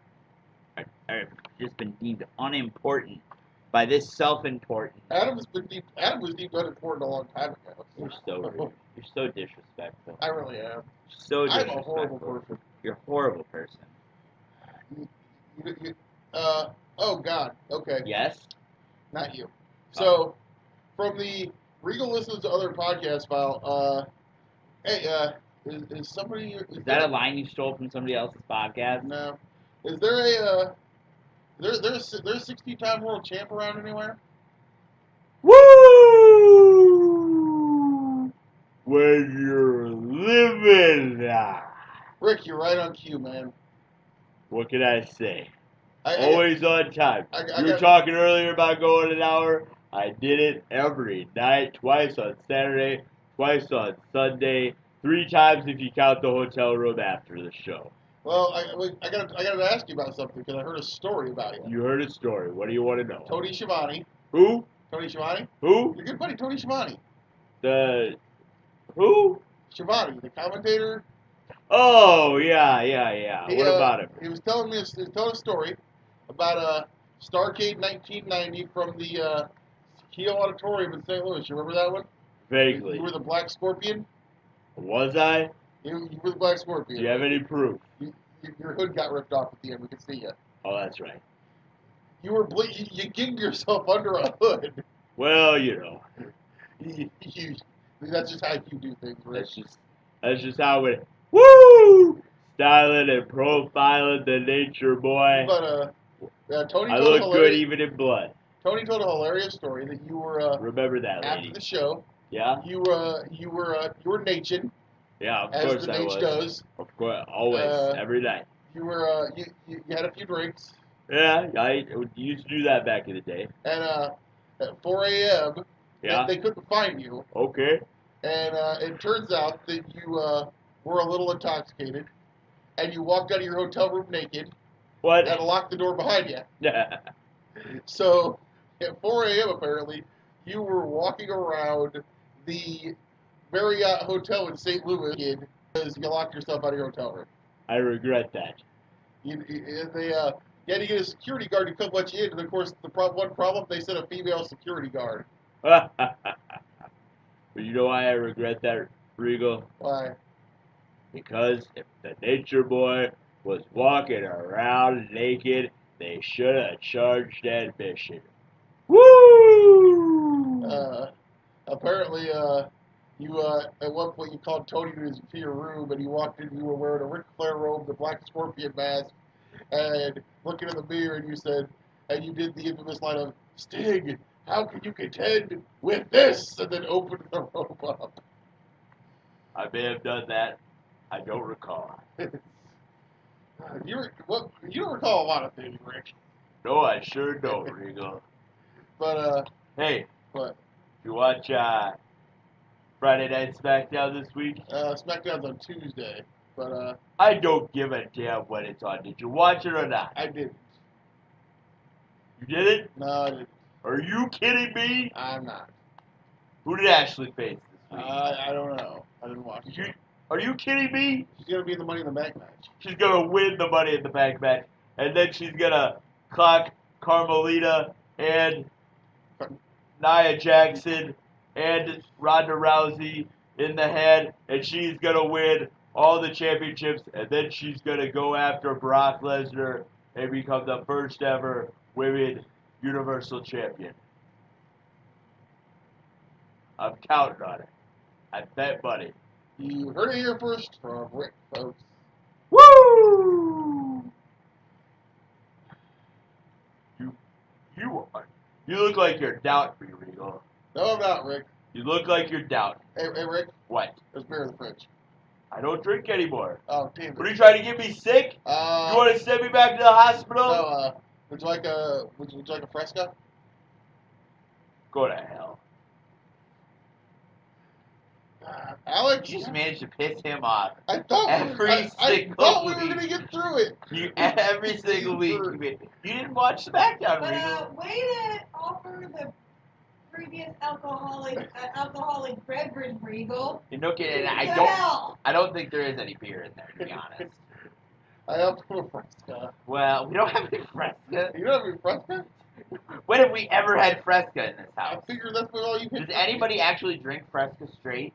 are just been deemed unimportant by this self-important. Adam was deemed unimportant a long time ago. You're so rude. You're so disrespectful. I really am. So I'm disrespectful. a horrible person. You're a horrible person. Oh God. Okay. Yes? Not you. So, from the Regal listens to other podcast file, hey, is somebody... Is that a line you stole from somebody else's podcast? No. Is there a, there's a 60-time world champ around anywhere? Woo! When you're living. Rick, you're right on cue, man. What can I say? I Always on time. You were talking earlier about going an hour. I did it every night, twice on Saturday, twice on Sunday, 3 times if you count the hotel room after the show. Well, I gotta ask you about something because I heard a story about you. You heard a story. What do you want to know? Tony Schiavone. Who? Tony Schiavone? Who? Your good buddy Tony Schiavone. Who? Schiavone, the commentator. Oh, yeah. What about him? He was telling a story about Starrcade 1990 from the Keele Auditorium in St. Louis. You remember that one? Vaguely. You were the Black Scorpion? Was I? You were the Black Scorpion. Do you have any proof? Your hood got ripped off at the end. We could see you. Oh, that's right. You were you gigged yourself under a hood. Well, you know. That's just how you do things, Rich. That's just how it. Woo! Styling and profiling the nature boy. But Tony. I look good even in blood. Tony told a hilarious story that you were. Remember that, lady. After the show. Yeah. You were naching. Yeah, of as course the I was. Goes. Of course, always, every night. You were you had a few drinks. Yeah, I used to do that back in the day. And at 4 a.m. Yeah. They couldn't find you. Okay. And it turns out that you were a little intoxicated, and you walked out of your hotel room naked. What? And locked the door behind you. Yeah. So at 4 a.m. apparently, you were walking around the Marriott Hotel in St. Louis because you locked yourself out of your hotel room. I regret that. You had to get a security guard to come let you in, and of course one problem, they sent a female security guard. But you know why I regret that, Regal? Why? Because if the nature boy was walking around naked, They should have charged admission. Woo! Apparently, you at one point you called Tony to your room, and you walked in. You were wearing a Ric Flair robe, the Black Scorpion mask, and looking in the mirror, and you said, and you did the infamous line of Sting. How can you contend with this? And then opened the robe up. I may have done that. I don't recall. You don't recall a lot of things, Rick. No, I sure don't, Regal. But Hey, what? you watch Friday Night SmackDown this week? SmackDown's on Tuesday, but I don't give a damn when it's on. Did you watch it or not? I didn't. You didn't? No, I didn't. Are you kidding me? I'm not. Who did Ashley face this week? I don't know. I didn't watch it. Are you kidding me? She's gonna be in the Money in the Bank match. She's gonna win the Money in the Bank match, and then she's gonna clock Carmelita and Nia Jackson and Ronda Rousey in the head, and she's gonna win all the championships, and then she's gonna go after Brock Lesnar and become the first ever women Universal Champion. I'm counting on it. I bet money. You heard it here first from Rick, folks. Woo! You look like you're doubting me, Regal. No, I'm not, Rick. You look like you're doubting. Hey, Rick. What? There's beer in the fridge. I don't drink anymore. Oh, damn it. What are you trying to get me sick? You want to send me back to the hospital? No, would you like a Fresca? Go to hell. Alex? You just managed to piss him off. I thought Every we single were week. going to get through it. Every single week. You didn't watch SmackDown, But Regal. way to offer the previous alcoholic beverage, Regal. You're no kidding. Hell. I don't think there is any beer in there, to be honest. I have a Fresca. Well, we don't have any Fresca. You don't have any Fresca? When have we ever had Fresca in this I house? figured that's what all you Does anybody actually drink Fresca straight?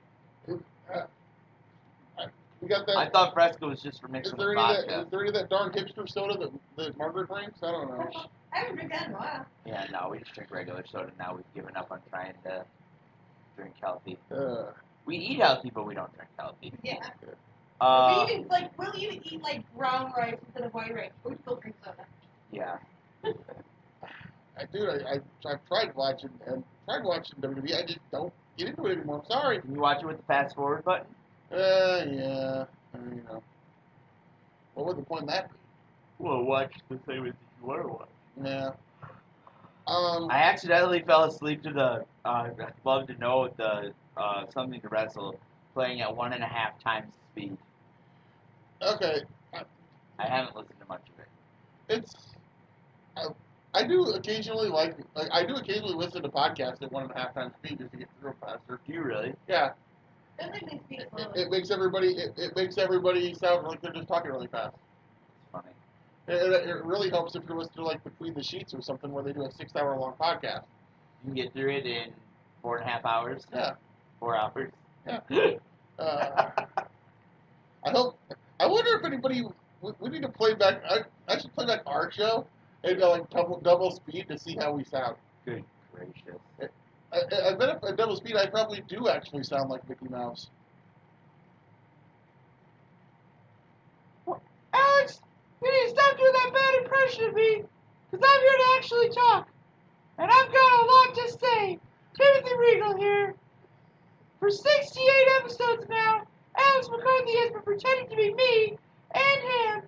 We got that. I thought Fresca was just for Is mixing there, with any vodka. is there any of that darn hipster soda that Margaret drinks? I don't know. I haven't drank that in a while. Yeah, no, we just drink regular soda now. We've given up on trying to drink healthy. We eat healthy, but we don't drink healthy. Yeah. We'll even eat like brown rice instead of white rice. We still drink soda. Yeah. I've tried watching WWE. I just don't get into it anymore. I'm sorry. Can you watch it with the fast forward button? Yeah. You know. What would the point in that be? Well, watch the same as you want to watch. Yeah. I accidentally fell asleep to the I'd love to know the something to wrestle playing at 1.5 times speed. Okay. I haven't listened to much of it. I do occasionally listen to podcasts at 1.5 times speed just to get through them faster. Do you really? Yeah. Doesn't make me speak slowly. It makes everybody sound like they're just talking really fast. It's funny. It really helps if you're listening to like Between the Sheets or something where they do a 6-hour-long podcast. You can get through it in 4.5 hours. Yeah. 4 hours. Yeah. I wonder if anybody. We need to play back. I should play back our show and go like double speed to see how we sound. Good gracious. I bet if at double speed, I probably do actually sound like Mickey Mouse. Alex, you need to stop doing that bad impression of me, because I'm here to actually talk. And I've got a lot to say. Timothy Regal here. For 68 episodes now, Alex McCarthy has been pretending to be me and him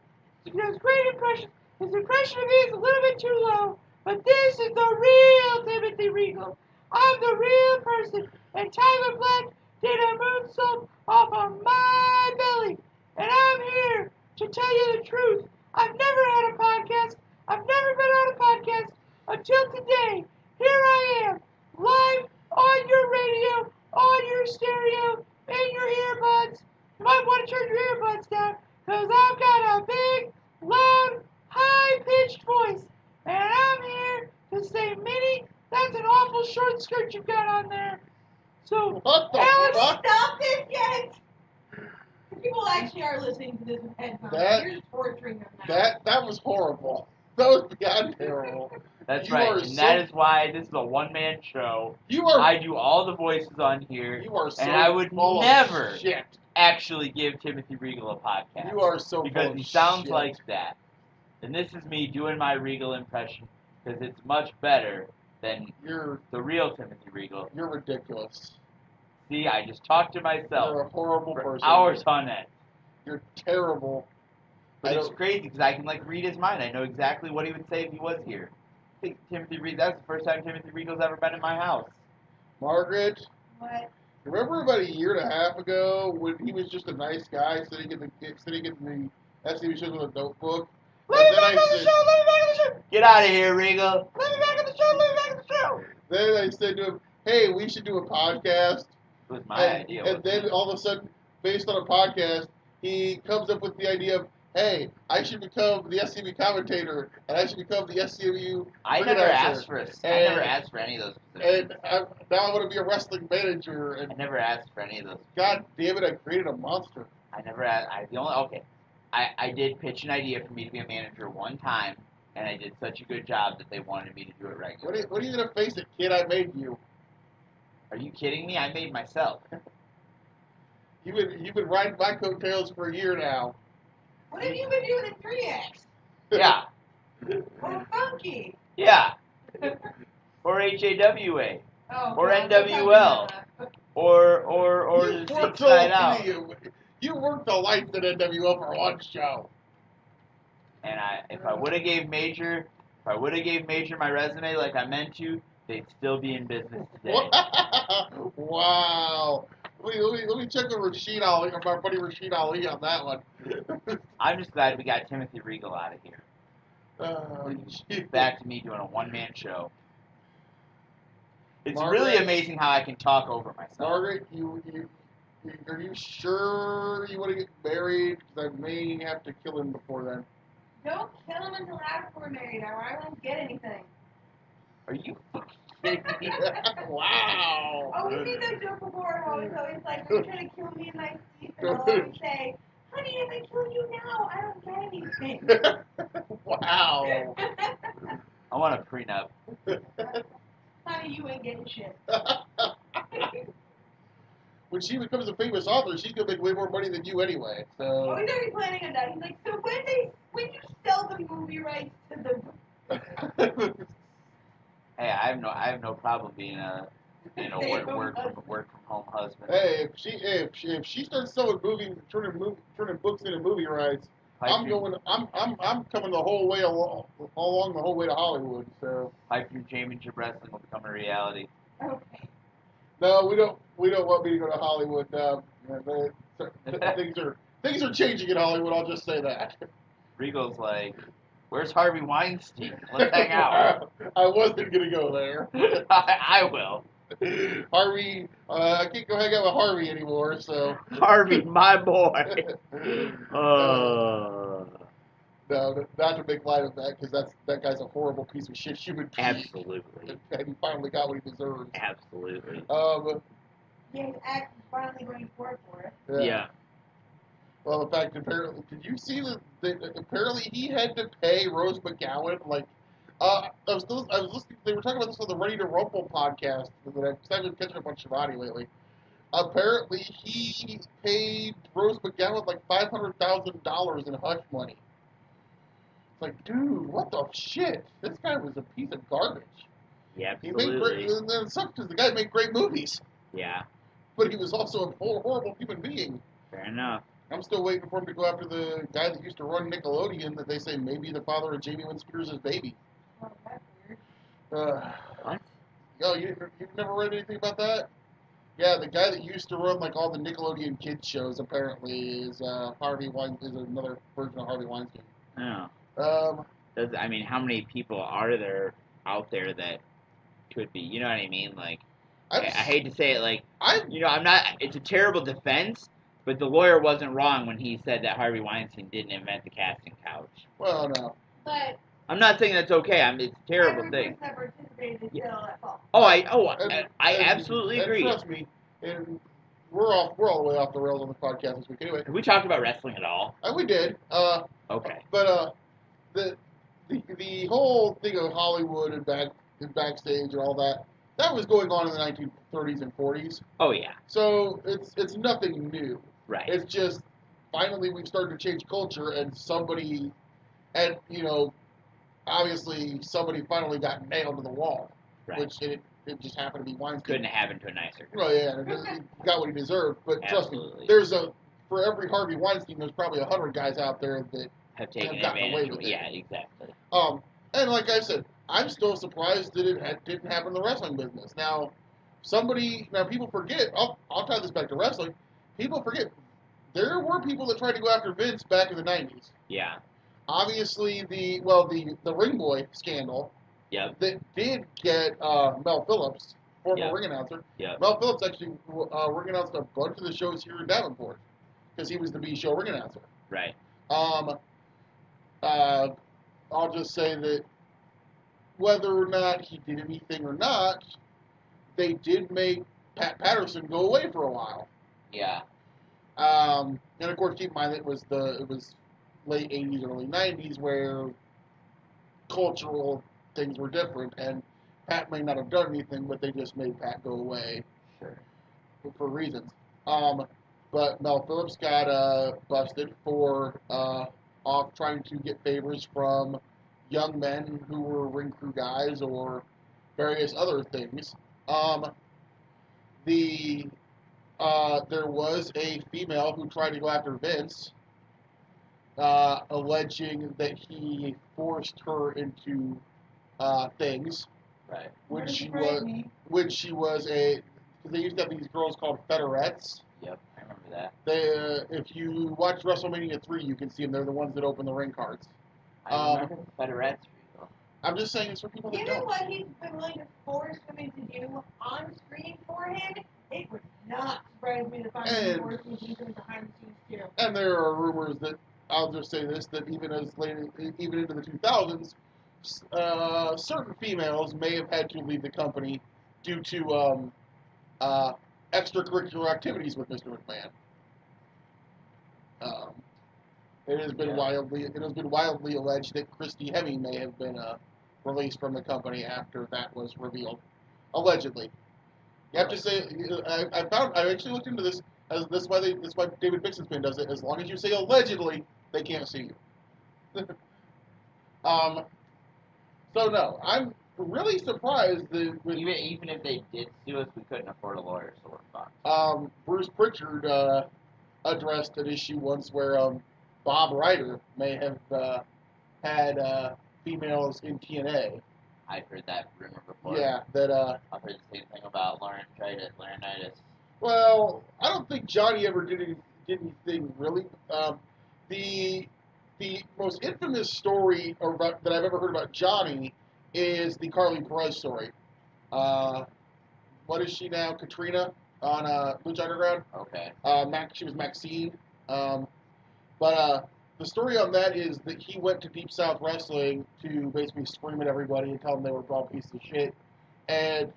to do his great impression. His impression of me is a little bit too low, but this is the real Timothy Regal. I'm the real person, and Tyler Black did a moonsault off of my belly. And I'm here to tell you the truth. I've never had a podcast. I've never been on a podcast until today. Here I am, live on your radio, on your stereo, in your earbuds. You might want to turn your earbuds down, because I've got a big, loud, high-pitched voice. And I'm here to say, Minnie, that's an awful short skirt you've got on there. So, What the Alex, fuck? Stop this yet! People actually are listening to this with headphones. That- You're just torturing them now. That was horrible. was beyond terrible. That's You right, are and so- that is why this is a one-man show. I do all the voices on here, You are so and I would full never of shit. actually give Timothy Regal a podcast. You are so because full he of sounds shit. like that. And this is me doing my Regal impression because it's much better than the real Timothy Regal. You're ridiculous. See, I just talked to myself You're a horrible for person. hours on end. You're terrible. But it's crazy because I can read his mind. I know exactly what he would say if he was here. I think Timothy Regal. That's the first time Timothy Regal's ever been in my house. Margaret. What? Remember about a year and a half ago when he was just a nice guy sitting in the SCV shows with a notebook? Let me back on the show. Let me back on the show. Get out of here, Regal. Let me back on the show. Let me back on the show. Then I said to him, "Hey, we should do a podcast." It was my idea. And then all of a sudden, based on a podcast, he comes up with the idea of, "Hey, I should become the SCV commentator, and I should become the SCU." I never asked for any of those positions. And now I want to be a wrestling manager. And I never asked for any of those. God damn it! I created a monster. I never asked. I did pitch an idea for me to be a manager one time, and I did such a good job that they wanted me to do it regularly. What are you gonna face it, kid? I made you. Are you kidding me? I made myself. You've been riding my coattails for a year now. What have you been doing in 3X? Yeah. Or Funky? Yeah. Or HAWA. Oh, Or God, NWL. Or You the worked Side Out. You worked the life at NWL for one show. And if I would have gave Major my resume like I meant to, they'd still be in business today. Wow. Let me check with Rashid Ali, or my buddy Rashid Ali on that one. I'm just glad we got Timothy Regal out of here. Back to me doing a one-man show. It's Margaret, really amazing how I can talk over myself. Margaret, are you sure you want to get married? Because I may have to kill him before then. Don't kill him until after we're married, or I won't get anything. Are you Wow. Oh, we've seen that joke before. How it's always like, you're trying to kill me in my sleep, and I'll always say, honey, if I kill you now, I don't get anything. Wow. I want a prenup. Honey, you ain't getting shit. When she becomes a famous author, she's gonna make way more money than you anyway. So. Oh, he's already planning on that. He's like, so when you sell the movie rights to the Hey, I have no problem being a work from home husband. Hey, if she starts selling turning books into movie rights, I'm coming the whole way along the whole way to Hollywood. So. Pipe Dream Championship Wrestling will become a reality. Okay. No, we don't want me to go to Hollywood. Things are changing in Hollywood. I'll just say that. Regal's like, where's Harvey Weinstein? Let's hang out. I wasn't gonna go there. I will. Harvey, I can't go hang out with Harvey anymore. So. Harvey, my boy. No, not to make light of that, because that guy's a horrible piece of shit human being. Absolutely. And he finally got what he deserves. Absolutely. Yeah, he's actually finally going to work for it. Yeah. Well, in fact, apparently, did you see that apparently he had to pay Rose McGowan, I was listening, they were talking about this on the Ready to Rumble podcast, because I've been catching a bunch of Shabani lately. Apparently, he paid Rose McGowan like $500,000 in hush money. It's like, dude, what the shit? This guy was a piece of garbage. Yeah, He absolutely. and it sucks because the guy made great movies, Yeah. but he was also a horrible human being. Fair enough. I'm still waiting for him to go after the guy that used to run Nickelodeon that they say may be the father of Jamie Lynn Spears' baby. Oh, that's weird. What? Yo, you've never read anything about that? Yeah, the guy that used to run all the Nickelodeon kids shows apparently is Harvey Weinstein, is another version of Harvey Weinstein. No. Um, How many people are there out there that could be? You know what I mean? I hate to say it, I'm not. It's a terrible defense, but the lawyer wasn't wrong when he said that Harvey Weinstein didn't invent the casting couch. Well, no. But I'm not saying that's okay. It's a terrible thing. that participated is still at fault. I absolutely agree. Trust me, and we're all the way off the rails on the podcast this week anyway. Have we talked about wrestling at all? We did. Okay. But the the whole thing of Hollywood and backstage and all that was going on in the 1930s and 40s. Oh yeah. So it's nothing new. Right. It's just finally we've started to change culture, and somebody, and obviously somebody finally got nailed to the wall, Right. which it just happened to be Weinstein. Couldn't have happened to a nicer guy. Well, yeah, he got what he deserved. But Absolutely. trust me, for every Harvey Weinstein, there's probably 100 guys out there that have taken gotten away advantage with of it. Yeah, exactly. And like I said, I'm still surprised that it didn't happen in the wrestling business. Now, people forget. I'll tie this back to wrestling. People forget there were people that tried to go after Vince back in the 90s. Yeah. Obviously, the Ring Boy scandal. Yep. That did get Mel Phillips, former ring announcer. Yep. Mel Phillips actually ring announced a bunch of the shows here in Davenport because he was the B show ring announcer. Right. I'll just say that whether or not he did anything or not, they did make Pat Patterson go away for a while. Yeah. And of course, keep in mind it was late 80s, early 90s where cultural things were different, and Pat may not have done anything, but they just made Pat go away. Sure. For reasons. But Mel Phillips got busted for off trying to get favors from young men who were ring crew guys or various other things. There was a female who tried to go after Vince, alleging that he forced her into things. Right. When she was because they used to have these girls called fedorettes. Yep, I remember that. They, if you watch WrestleMania 3, you can see them. They're the ones that open the ring cards. I remember the fedorettes. I'm just saying it's for people that Given don't. what he's been willing to force women to do on screen for him, it would not surprise me to find him forcing people behind the scenes too. And there are rumors that, I'll just say this, that even into the 2000s, certain females may have had to leave the company due to extracurricular activities with Mr. McMahon. It has been wildly alleged that Christy Hemme may have been released from the company after that was revealed, allegedly. You have to say, I actually looked into this. That's why David Bixenspan does it. As long as you say allegedly, they can't sue you. So no, I'm really surprised that even if they did sue us, we couldn't afford a lawyer, so we're fucked. Bruce Pritchard addressed an issue once where Bob Ryder may have had females in TNA. I've heard that rumor before. Yeah, that I've heard the same thing about laryngitis. Well, I don't think Johnny ever did anything really. The most infamous story that I've ever heard about Johnny is the Carly Perez story. What is she now? Katrina on Lucha Underground? Okay. She was Maxine. But the story on that is that he went to Deep South Wrestling to basically scream at everybody and tell them they were all pieces of shit. And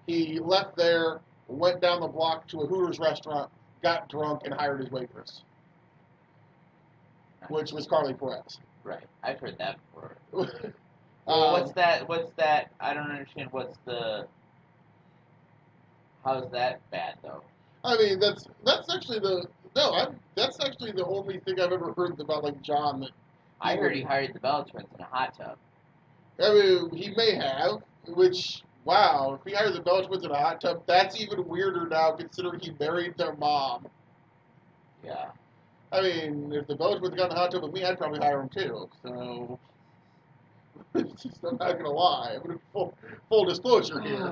he left there, went down the block to a Hooters restaurant, got drunk, and hired his waitress, which was Carly Perez. Right. I've heard that before. Well, what's that? I don't understand. How's that bad, though? I mean, that's actually that's actually the only thing I've ever heard about, like, John. That I heard he hired the Bella Twins in a hot tub. I mean, he may have, which, wow, if he hired the Bella Twins in a hot tub, that's even weirder now, considering he married their mom. Yeah. I mean, if the Bella Twins got in the hot tub with me, I'd probably hire him too, so... I'm not gonna lie. I'm gonna full disclosure here.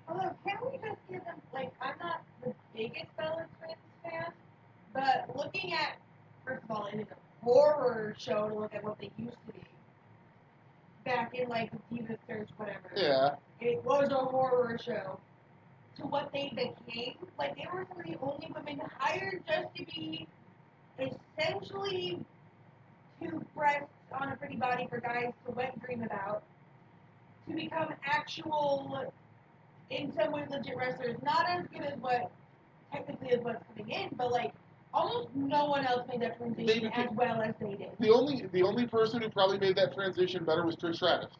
Although, can we just give them, like, I'm not the biggest Bella Twins fan, but looking at, first of all, it is a horror show to look at what they used to be. Back in, like, the Diva Search, whatever. Yeah. It was a horror show. To what they became, like, they were some of the only women hired just to be essentially two breasts on a pretty body for guys to wet dream about, to become actual, in some ways, legit wrestlers. Not as good as technically as what's coming in, but, like, Almost no one else made that transition as well as they did. The only person who probably made that transition better was Trish Stratus.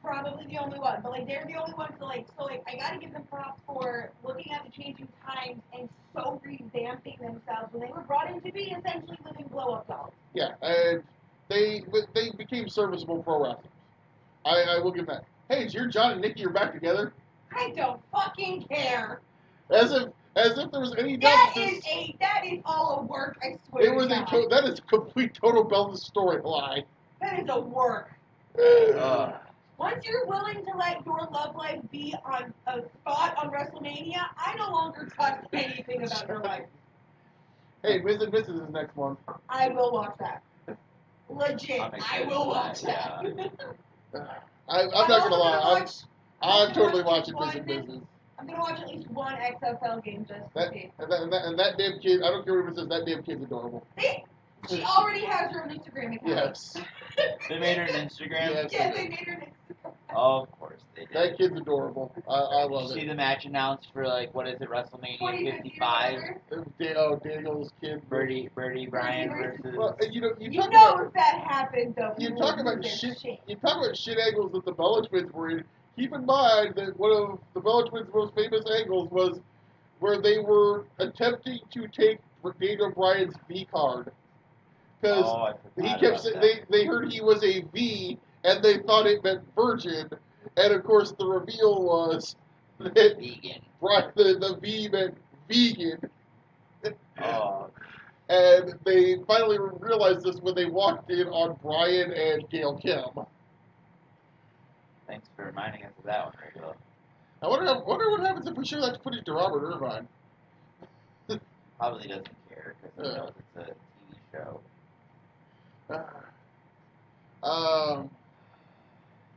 Probably the only one, but like they're the only ones that I gotta give them props for looking at the changing times and so revamping themselves when they were brought in to be essentially living blow up dolls. Yeah, and they became serviceable pro wrestlers. I will give that. Hey, is your John and Nikki are back together? I don't fucking care. As if there was any doubt That is all a work, I swear. It was that is a complete total Bellas storyline. That is a work. Once you're willing to let your love life be on a spot on WrestleMania, I no longer trust anything about your life. Hey, Ms. and Mrs. is next month. I will watch that. Legit, I will watch that. I'm not gonna lie. I'm totally watching Ms. and Mrs. I'm gonna watch at least one XFL game just to see. And that damn kid, I don't care what it says, that damn kid's adorable. See? She already has her own Instagram account. Yes. They made her an Instagram? Yes, they made her an Instagram. Oh, of course they did. That kid's adorable. I love it. See the match announced for, what is it, WrestleMania 55? Daniel's kid. Birdie Bryan versus... Well, you know if that happened, though. You talk about shit angles that the Bella Twins were in. Keep in mind that one of the Bella Twins' most famous angles was where they were attempting to take Daniel Bryan's V card. Because he kept saying they heard he was a V and they thought it meant virgin, and of course the reveal was that vegan. The V meant vegan. And they finally realized this when they walked in on Bryan and Gail Kim. Thanks for reminding us of that one, Regal. I wonder what happens if we show that footage to Robert Irvine. Probably doesn't care because he knows it's a TV show.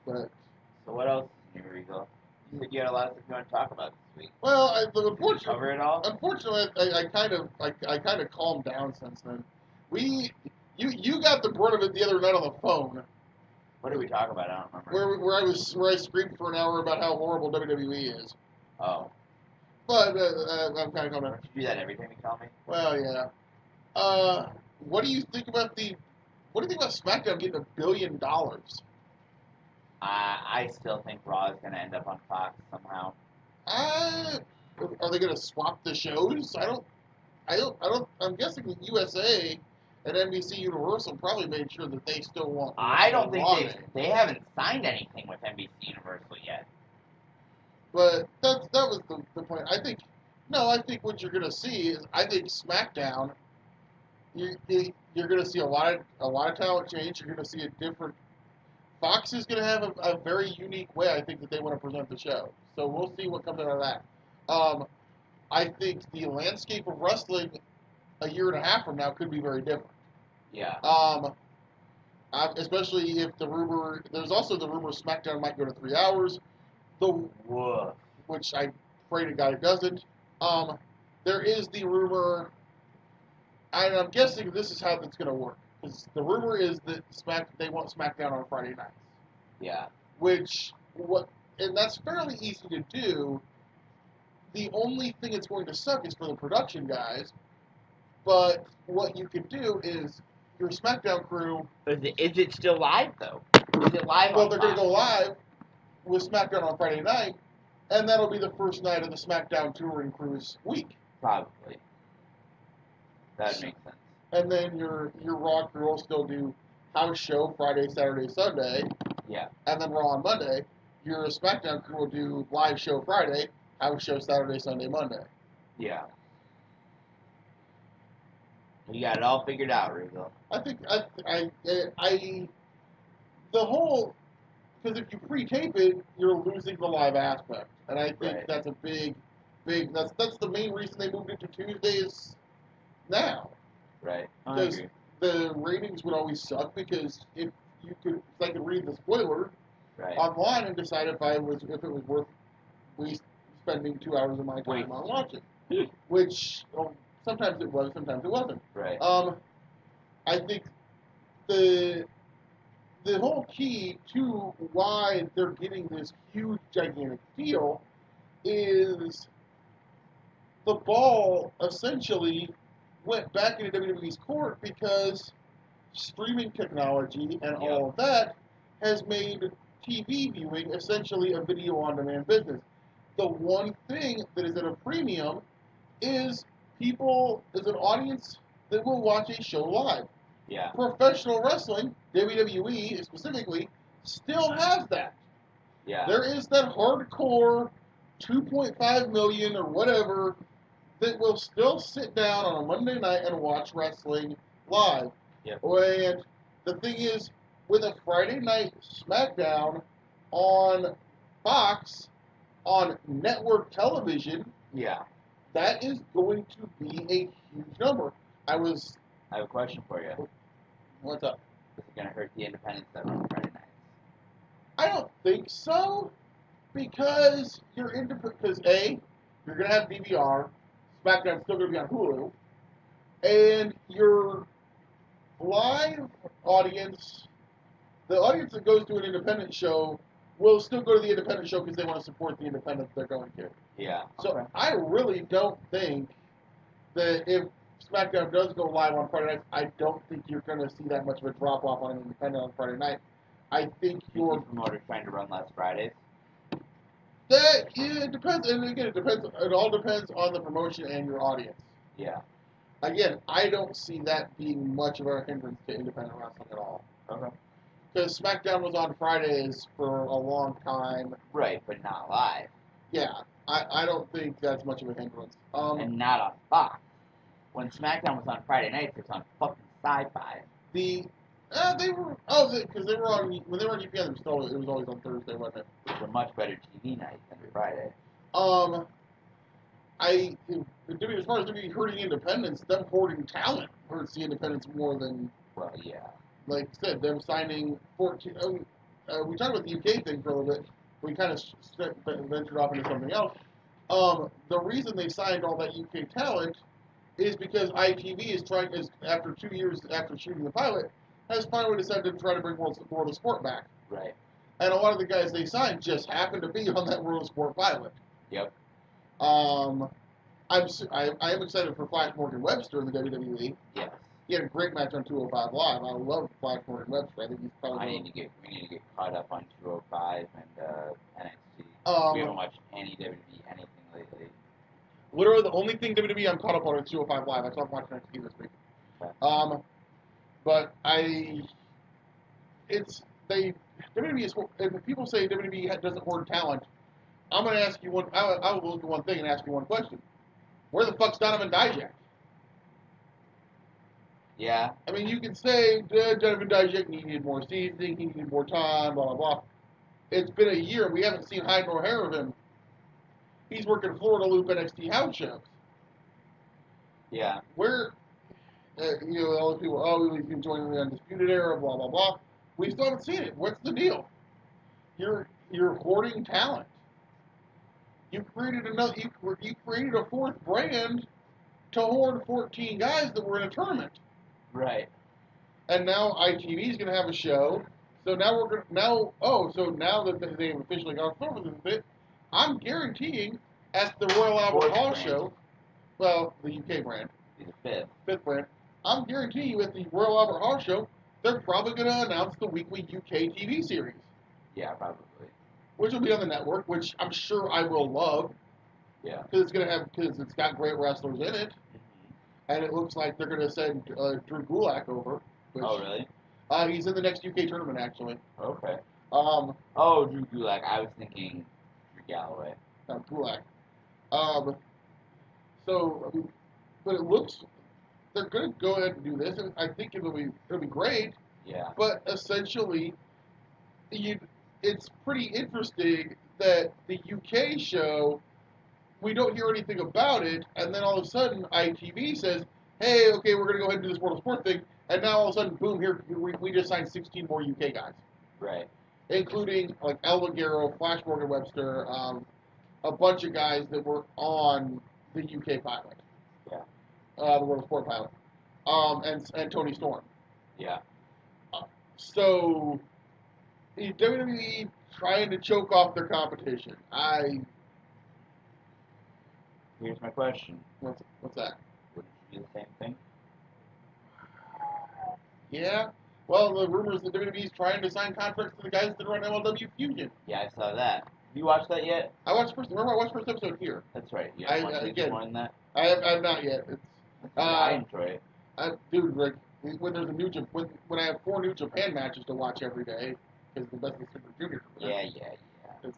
But so what else is new, Regal? You said you had a lot of stuff you want to talk about this week. Well, Unfortunately, cover it all. Unfortunately, I kind of calmed down since then. You got the brunt of it the other night on the phone. What did we talk about? I don't remember. Where I screamed for an hour about how horrible WWE is. Oh. But I'm kind of calm down. Don't you do that every time you tell me? Well, yeah. What do you think about SmackDown getting $1 billion? I still think Raw is going to end up on Fox somehow. Are they going to swap the shows? I'm guessing the USA and NBC Universal probably made sure that they still want. I don't think they haven't signed anything with NBC Universal yet. But that was the point. I think what you're going to see is SmackDown. You're going to see a lot of talent change. You're going to see a different. Fox is going to have a very unique way, I think, that they want to present the show. So we'll see what comes out of that. I think the landscape of wrestling a year and a half from now could be very different. Yeah. Especially if there's also the rumor SmackDown might go to 3 hours. Which I pray to God it doesn't. There is the rumor, and I'm guessing this is how that's going to work. Because the rumor is that they want SmackDown on Friday nights. Yeah. And that's fairly easy to do. The only thing it's going to suck is for the production guys. But what you can do is your SmackDown crew. Is it still live though? Is it live? Well, they're going to go live with SmackDown on Friday night, and that'll be the first night of the SmackDown touring cruise week. Probably. That makes sense. And then your Raw crew will still do house show Friday, Saturday, Sunday. Yeah. And then Raw on Monday. Your SmackDown crew will do live show Friday, house show Saturday, Sunday, Monday. Yeah. You got it all figured out, Regal. I think because if you pre-tape it, you're losing the live aspect, and I think that's a big. That's the main reason they moved it to Tuesdays now. Right. Because the ratings would always suck because if I could read the spoiler online and decide if it was worth spending 2 hours of my time on watching, which sometimes it was, sometimes it wasn't. Right. I think the whole key to why they're getting this huge, gigantic deal is the ball essentially went back into WWE's court because streaming technology and Yeah. all of that has made TV viewing essentially a video-on-demand business. The one thing that is at a premium is an audience that will watch a show live. Yeah. Professional wrestling, WWE specifically, still has that. Yeah. There is that hardcore 2.5 million or whatever that will still sit down on a Monday night and watch wrestling live. Yep. And the thing is, with a Friday night SmackDown on Fox, on network television, Yeah. that is going to be a huge number. I have a question for you. What's up? Is it going to hurt the independents that run Friday nights? I don't think so, because because A, you're going to have DVR, SmackDown's still going to be on Hulu, and your live audience, the audience that goes to an independent show, will still go to the independent show because they want to support the independent they're going to. Yeah. So Okay. I really don't think that if SmackDown does go live on Friday night, I don't think you're going to see that much of a drop off on an independent on Friday night. I think Your promoters trying to run less Fridays. it depends, and again, it depends. It all depends on the promotion and your audience. Yeah. Again, I don't see that being much of a hindrance to independent wrestling at all. Okay. Because SmackDown was on Fridays for a long time. Right, but not live. Yeah, I don't think that's much of a hindrance. And not on Fox. When SmackDown was on Friday nights, it was on fucking Sci-Fi. Because they were on when they were on UPN, it was always on Thursday, wasn't it? It was a much better TV night than Friday. As far as WWE hurting independence, them hoarding talent hurts the independents more than, Well, yeah. like I said, them signing 14. We talked about the UK thing for a little bit. We kind of ventured off into something else. The reason they signed all that UK talent is because ITV is after 2 years after shooting the pilot, has finally decided to try to bring World of Sport back. Right. And a lot of the guys they signed just happened to be on that World of Sport pilot. Yep. I am excited for Flash Morgan Webster in the WWE. Yes. He had a great match on 205 Live. I love Flash Morgan Webster. I think he's probably. We need to get caught up on 205 and NXT. We haven't watched any WWE anything lately. Literally, the only thing WWE I'm caught up on is 205 Live. I stopped watching NXT this week. Okay. But WWE is. If people say WWE doesn't hoard talent, I'm going to ask you one. I will look at one thing and ask you one question. Where the fuck's Donovan Dijak? Yeah. I mean, you can say Donovan Dijak needed more seasoning, he needed more time, blah, blah, blah. It's been a year, and we haven't seen hide nor hair of him. He's working Florida Loop NXT house shows. Yeah. Where, all the people, he's been joining the Undisputed Era, blah, blah, blah. We still haven't seen it. What's the deal? You're hoarding talent. You created a fourth brand to hoard 14 guys that were in a tournament. Right. And now ITV is going to have a show. So now so now that they've officially gone forward with it, I'm guaranteeing at the Royal Albert Hall show, well, the UK brand, the fifth brand, I'm guaranteeing you at the Royal Albert Hall show, they're probably going to announce the weekly UK TV series. Yeah, probably. Which will be on the network, which I'm sure I will love. Yeah. Because it's got great wrestlers in it. And it looks like they're going to send Drew Gulak over. Oh, really? He's in the next UK tournament, actually. Okay. Drew Gulak. I was thinking Drew Galloway. No, Gulak. But it looks they're going to go ahead and do this, and I think it'll be great. Yeah. But essentially, it's pretty interesting that the UK show, we don't hear anything about it, and then all of a sudden ITV says, hey, okay, we're going to go ahead and do this World of Sport thing, and now all of a sudden, boom, here, we just signed 16 more UK guys. Right. Including, like, El Ligero, Flash Morgan Webster, a bunch of guys that were on the UK pilot. Yeah. The World of Sport pilot. And Tony Storm. Yeah. So, WWE trying to choke off their competition. Here's my question. What's that? Wouldn't do the same thing. Yeah. Well, the rumors that WWE's trying to sign contracts to the guys that run MLW Fusion. Yeah, I saw that. Have you watched that yet? I watched first. Remember, I watched first episode here. That's right. You I- don't want to again, more than that? I have not yet. It's, Yeah, I enjoy it. dude, like when there's a when I have 4 New Japan matches to watch every day because the best of Super Junior. Yeah. It's,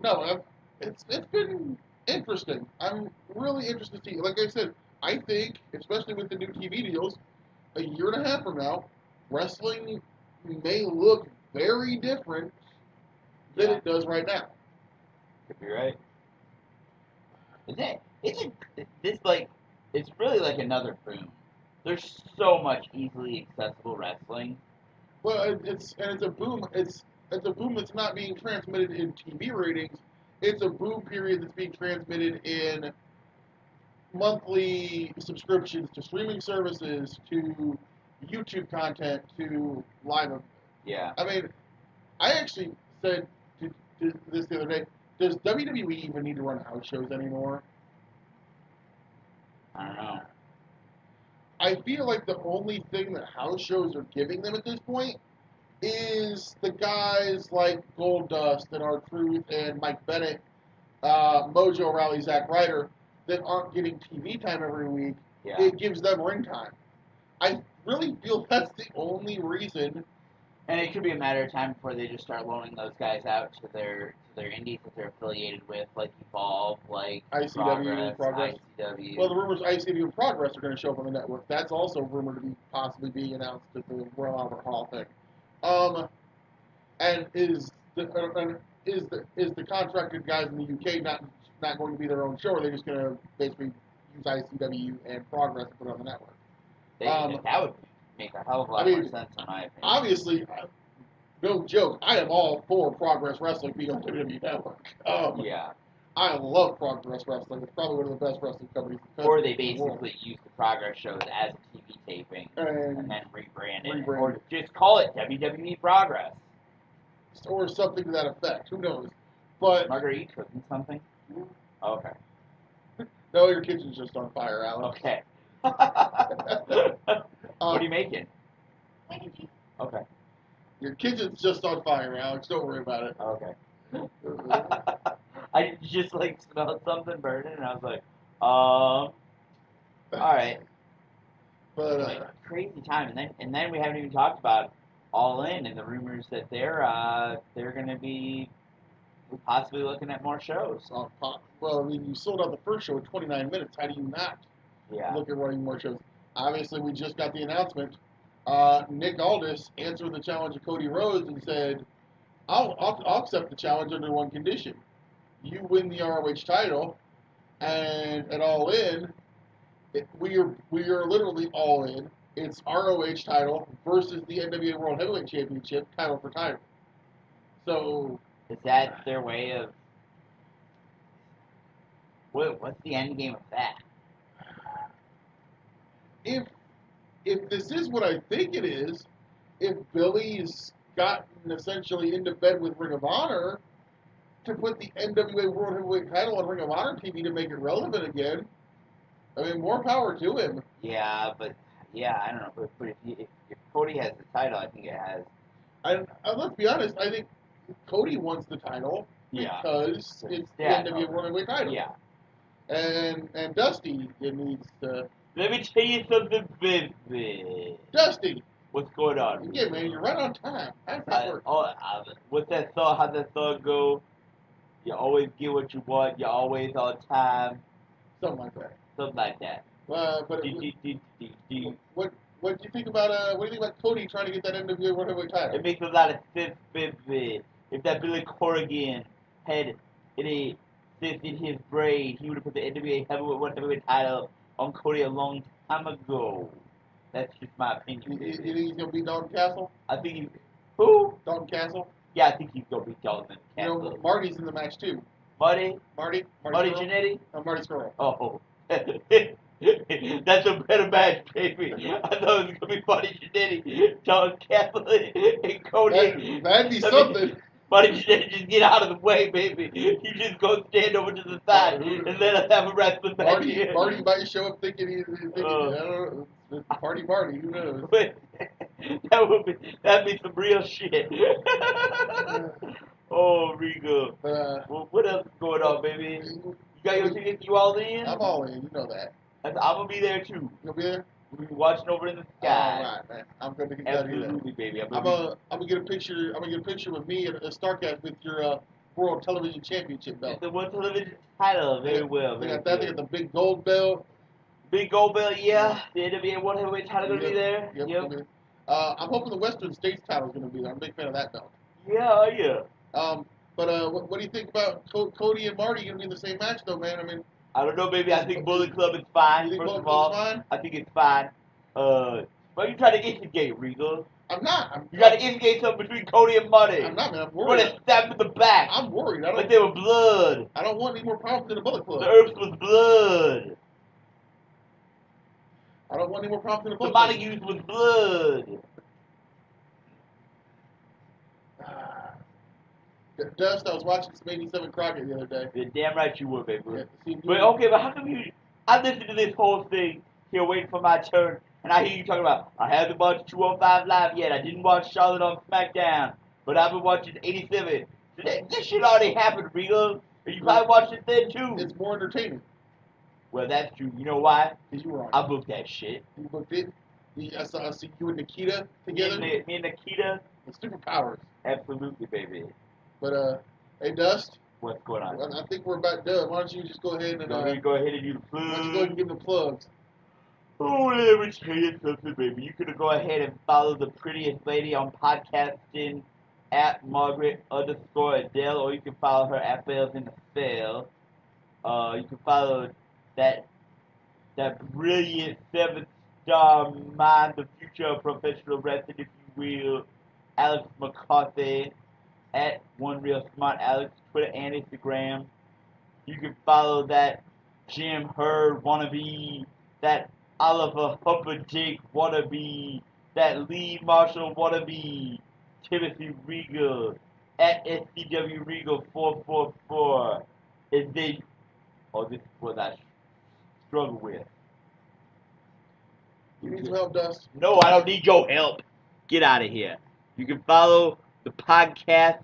no, it's been interesting. I'm really interested to see. Like I said, I think, especially with the new TV deals, a year and a half from now, wrestling may look very different than Yeah. it does right now. Could be right. Isn't this like, it's really like another boom. There's so much easily accessible wrestling. Well, it's a boom. It's a boom that's not being transmitted in TV ratings. It's a boom period that's being transmitted in monthly subscriptions to streaming services, to YouTube content, to live events. Yeah. I mean, I actually said to this the other day, does WWE even need to run house shows anymore? I don't know. I feel like the only thing that house shows are giving them at this point is the guys like Goldust and R-Truth and Mike Bennett, Mojo Raleigh, Zack Ryder, that aren't getting TV time every week. Yeah. It gives them ring time. I really feel that's the only reason. And it could be a matter of time before they just start loaning those guys out to their indies that they're affiliated with, like Evolve, like ICW, Progress. ICW. Well, the rumors ICW and Progress are going to show up on the network. That's also rumored to be possibly being announced at the Royal Albert Hall thing. And is the contracted guys in the UK not going to be their own show, or are they just going to basically use ICW and Progress to put it on the network? That would make a hell of a lot more sense in my opinion. Obviously, no joke, I am all for Progress Wrestling being on WWE Network. Yeah. I love Progress Wrestling. It's probably one of the best wrestling companies. Or they basically use the Progress shows as a TV taping and then rebrand it. rebrand Or just call it WWE Progress. or something to that effect. Who knows? But Margaret, are you cooking something? Okay. no, your kitchen's just on fire, Alex. Okay. What are you making? Mac and cheese. Okay. Your kitchen's just on fire, Alex. Don't worry about it. Okay. I just like smelled something burning, and I was like, all right. But Like, crazy time, and then we haven't even talked about All In and the rumors that they're gonna be possibly looking at more shows. well, I mean, you sold out the first show in 29 minutes. How do you not Yeah. look at running more shows? Obviously, we just got the announcement. Nick Aldis answered the challenge of Cody Rhodes and said, I'll accept the challenge under one condition. You win the ROH title, and at All In, we are literally all in. It's ROH title versus the NWA World Heavyweight Championship, title for title. So, Is that their way of? What's the end game of that? if this is what I think it is, if Billy's gotten essentially into bed with Ring of Honor to put the NWA World Heavyweight title on Ring of Honor TV to make it relevant again, I mean, more power to him. Yeah, but I don't know. But if Cody has the title, I think it has. Let's be honest, I think Cody wants the title Yeah. because it's the NWA World Heavyweight title. Yeah. And Dusty needs to. Let me tell you something, baby. Dusty, What's going on? yeah, man, you're right on time. How's that work? What's that song? How's that song go? You always get what you want. You're always on time. Something like that. Something like that. But what do you think about Cody trying to get that NWA World Heavyweight title? It makes a lot of sense, baby. If that Billy Corrigan had any sense in his brain, he would have put the NWA World Heavyweight title on Cody a long time ago. That's just my opinion. You baby. think he's gonna beat Dalton Castle? I think he. Who? Dalton Castle? Yeah, I think he's gonna be Dalton You know, Castle. Marty's in the match too. Marty Marty Skrull? Jannetty? No, Marty Skrull. Oh. That's a better match, baby. I thought it was gonna be Marty Jannetty, Dalton Castle, and Cody. That'd be something. Marty just get out of the way, baby. You just go stand over to the side and let us have a wrestling match here. Marty might show up thinking I don't know, it's Party Marty, who knows? That'd be some real shit. Oh, Regal. Well, what else is going on, baby? You got your tickets? You all in? I'm all in, you know that. I'm gonna be there too. You'll be there? We'll be watching over in the sky. All right, man. I'm gonna get Absolutely, baby. I'm gonna get a picture. I'm gonna get a picture with me and Starcast with your World Television Championship belt. The World Television title, very well. They got that. They got the big gold belt. Big gold belt, yeah. The NWA World Heavyweight title gonna be there. Yep. I'm hoping the Western States title is gonna be there. I'm a big fan of that belt. Yeah. But what do you think about Cody and Marty gonna be in the same match though, man? I mean, I don't know, baby. I think Bullet Club is fine. You think First Bullet of all, Club's fine? I think it's fine. But you trying to instigate, Regal? I'm not. You got to instigate something between Cody and Marty. I'm not, man. I'm You're worried. gonna stab him in the back. I'm worried. Like they were blood. I don't want any more problems in the Bullet Club. The Earth was blood. I don't want any more problems in the The Bullet Club. Montagues was blood. Dust, I was watching some 87 Crockett the other day. You're damn right you were, baby. Yeah, But okay, but how come you? I listened to this whole thing here waiting for my turn, and I hear you talking about I haven't watched 205 Live yet. I didn't watch Charlotte on SmackDown, but I've been watching 87. This shit already happened, Regal. And you probably watched it then too. It's more entertaining. Well, that's true. You know why? Because you were on. I booked that shit. You booked it. I see you and Nikita together. Me and Nikita. The superpowers. Absolutely, baby. But hey, Dust. What's going on? I think we're about done. Why don't you just go ahead and go ahead and do the why don't you go ahead plug. and give the plugs? Oh, let me tell you something, baby. You could go ahead and follow the prettiest lady on podcasting at Margaret_Adele, or you can follow her at Bells in the Cell. You can follow that brilliant 7-star mind, the future of professional wrestling, if you will, Alex McCarthy at One Real Smart Alex, Twitter and Instagram. You can follow that Jim Hurd wannabe, that Oliver Humperdinck wannabe, that Lee Marshall wannabe, Timothy Regal at SCW Regal 444. And then, this is what I struggle with. You need some help, Dust? No, I don't need your help. Get out of here. You can follow the podcast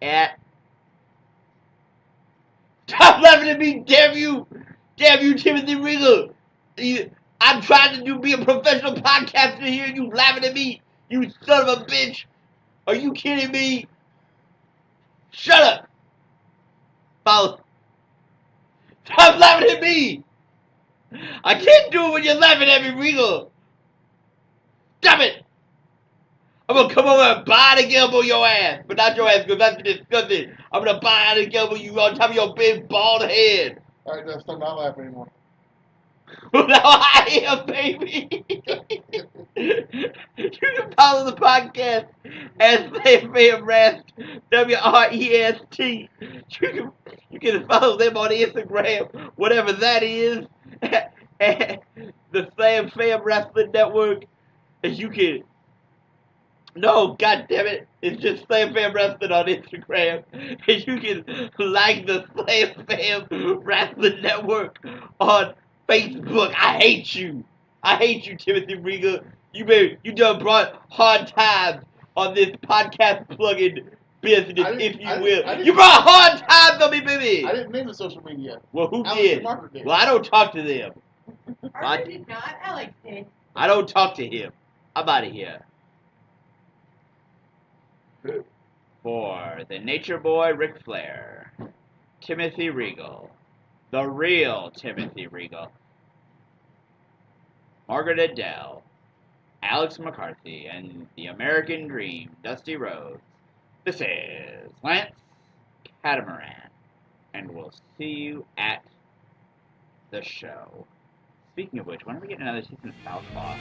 at... Stop laughing at me, damn you! Damn you, Timothy Regal! I'm trying to be a professional podcaster here, and you laughing at me! You son of a bitch! Are you kidding me? Shut up! Follow. Stop laughing at me! I can't do it when you're laughing at me, Regal! Stop it! I'm gonna come over and bionic elbow your ass, but not your ass, because that's disgusting. I'm gonna bionic elbow you on top of your big bald head. All right, Dust, I'm not laughing anymore. Well, now I am, baby. You can follow the podcast at Rest, WREST. You can follow them on Instagram, whatever that is, at the Slam Fam Wrestling Network. And you can... No, God damn it! It's just Slam Fam Wrestling on Instagram, and you can like the Slam Fam Wrestling Network on Facebook. I hate you, Timothy Regal. You done brought hard times on this podcast plugging business, if you will. You brought hard times on me, baby. I didn't name the social media. Well, who Alex did? and Margaret did. Well, I don't talk to them. Arthur did not. Alex did. I don't talk to him. I'm out of here. For the Nature Boy Ric Flair, Timothy Regal, the real Timothy Regal, Margaret Adele, Alex McCarthy, and the American Dream, Dusty Rhodes, this is Lance Catamaran, and we'll see you at the show. Speaking of which, when are we getting another season of Southpaw?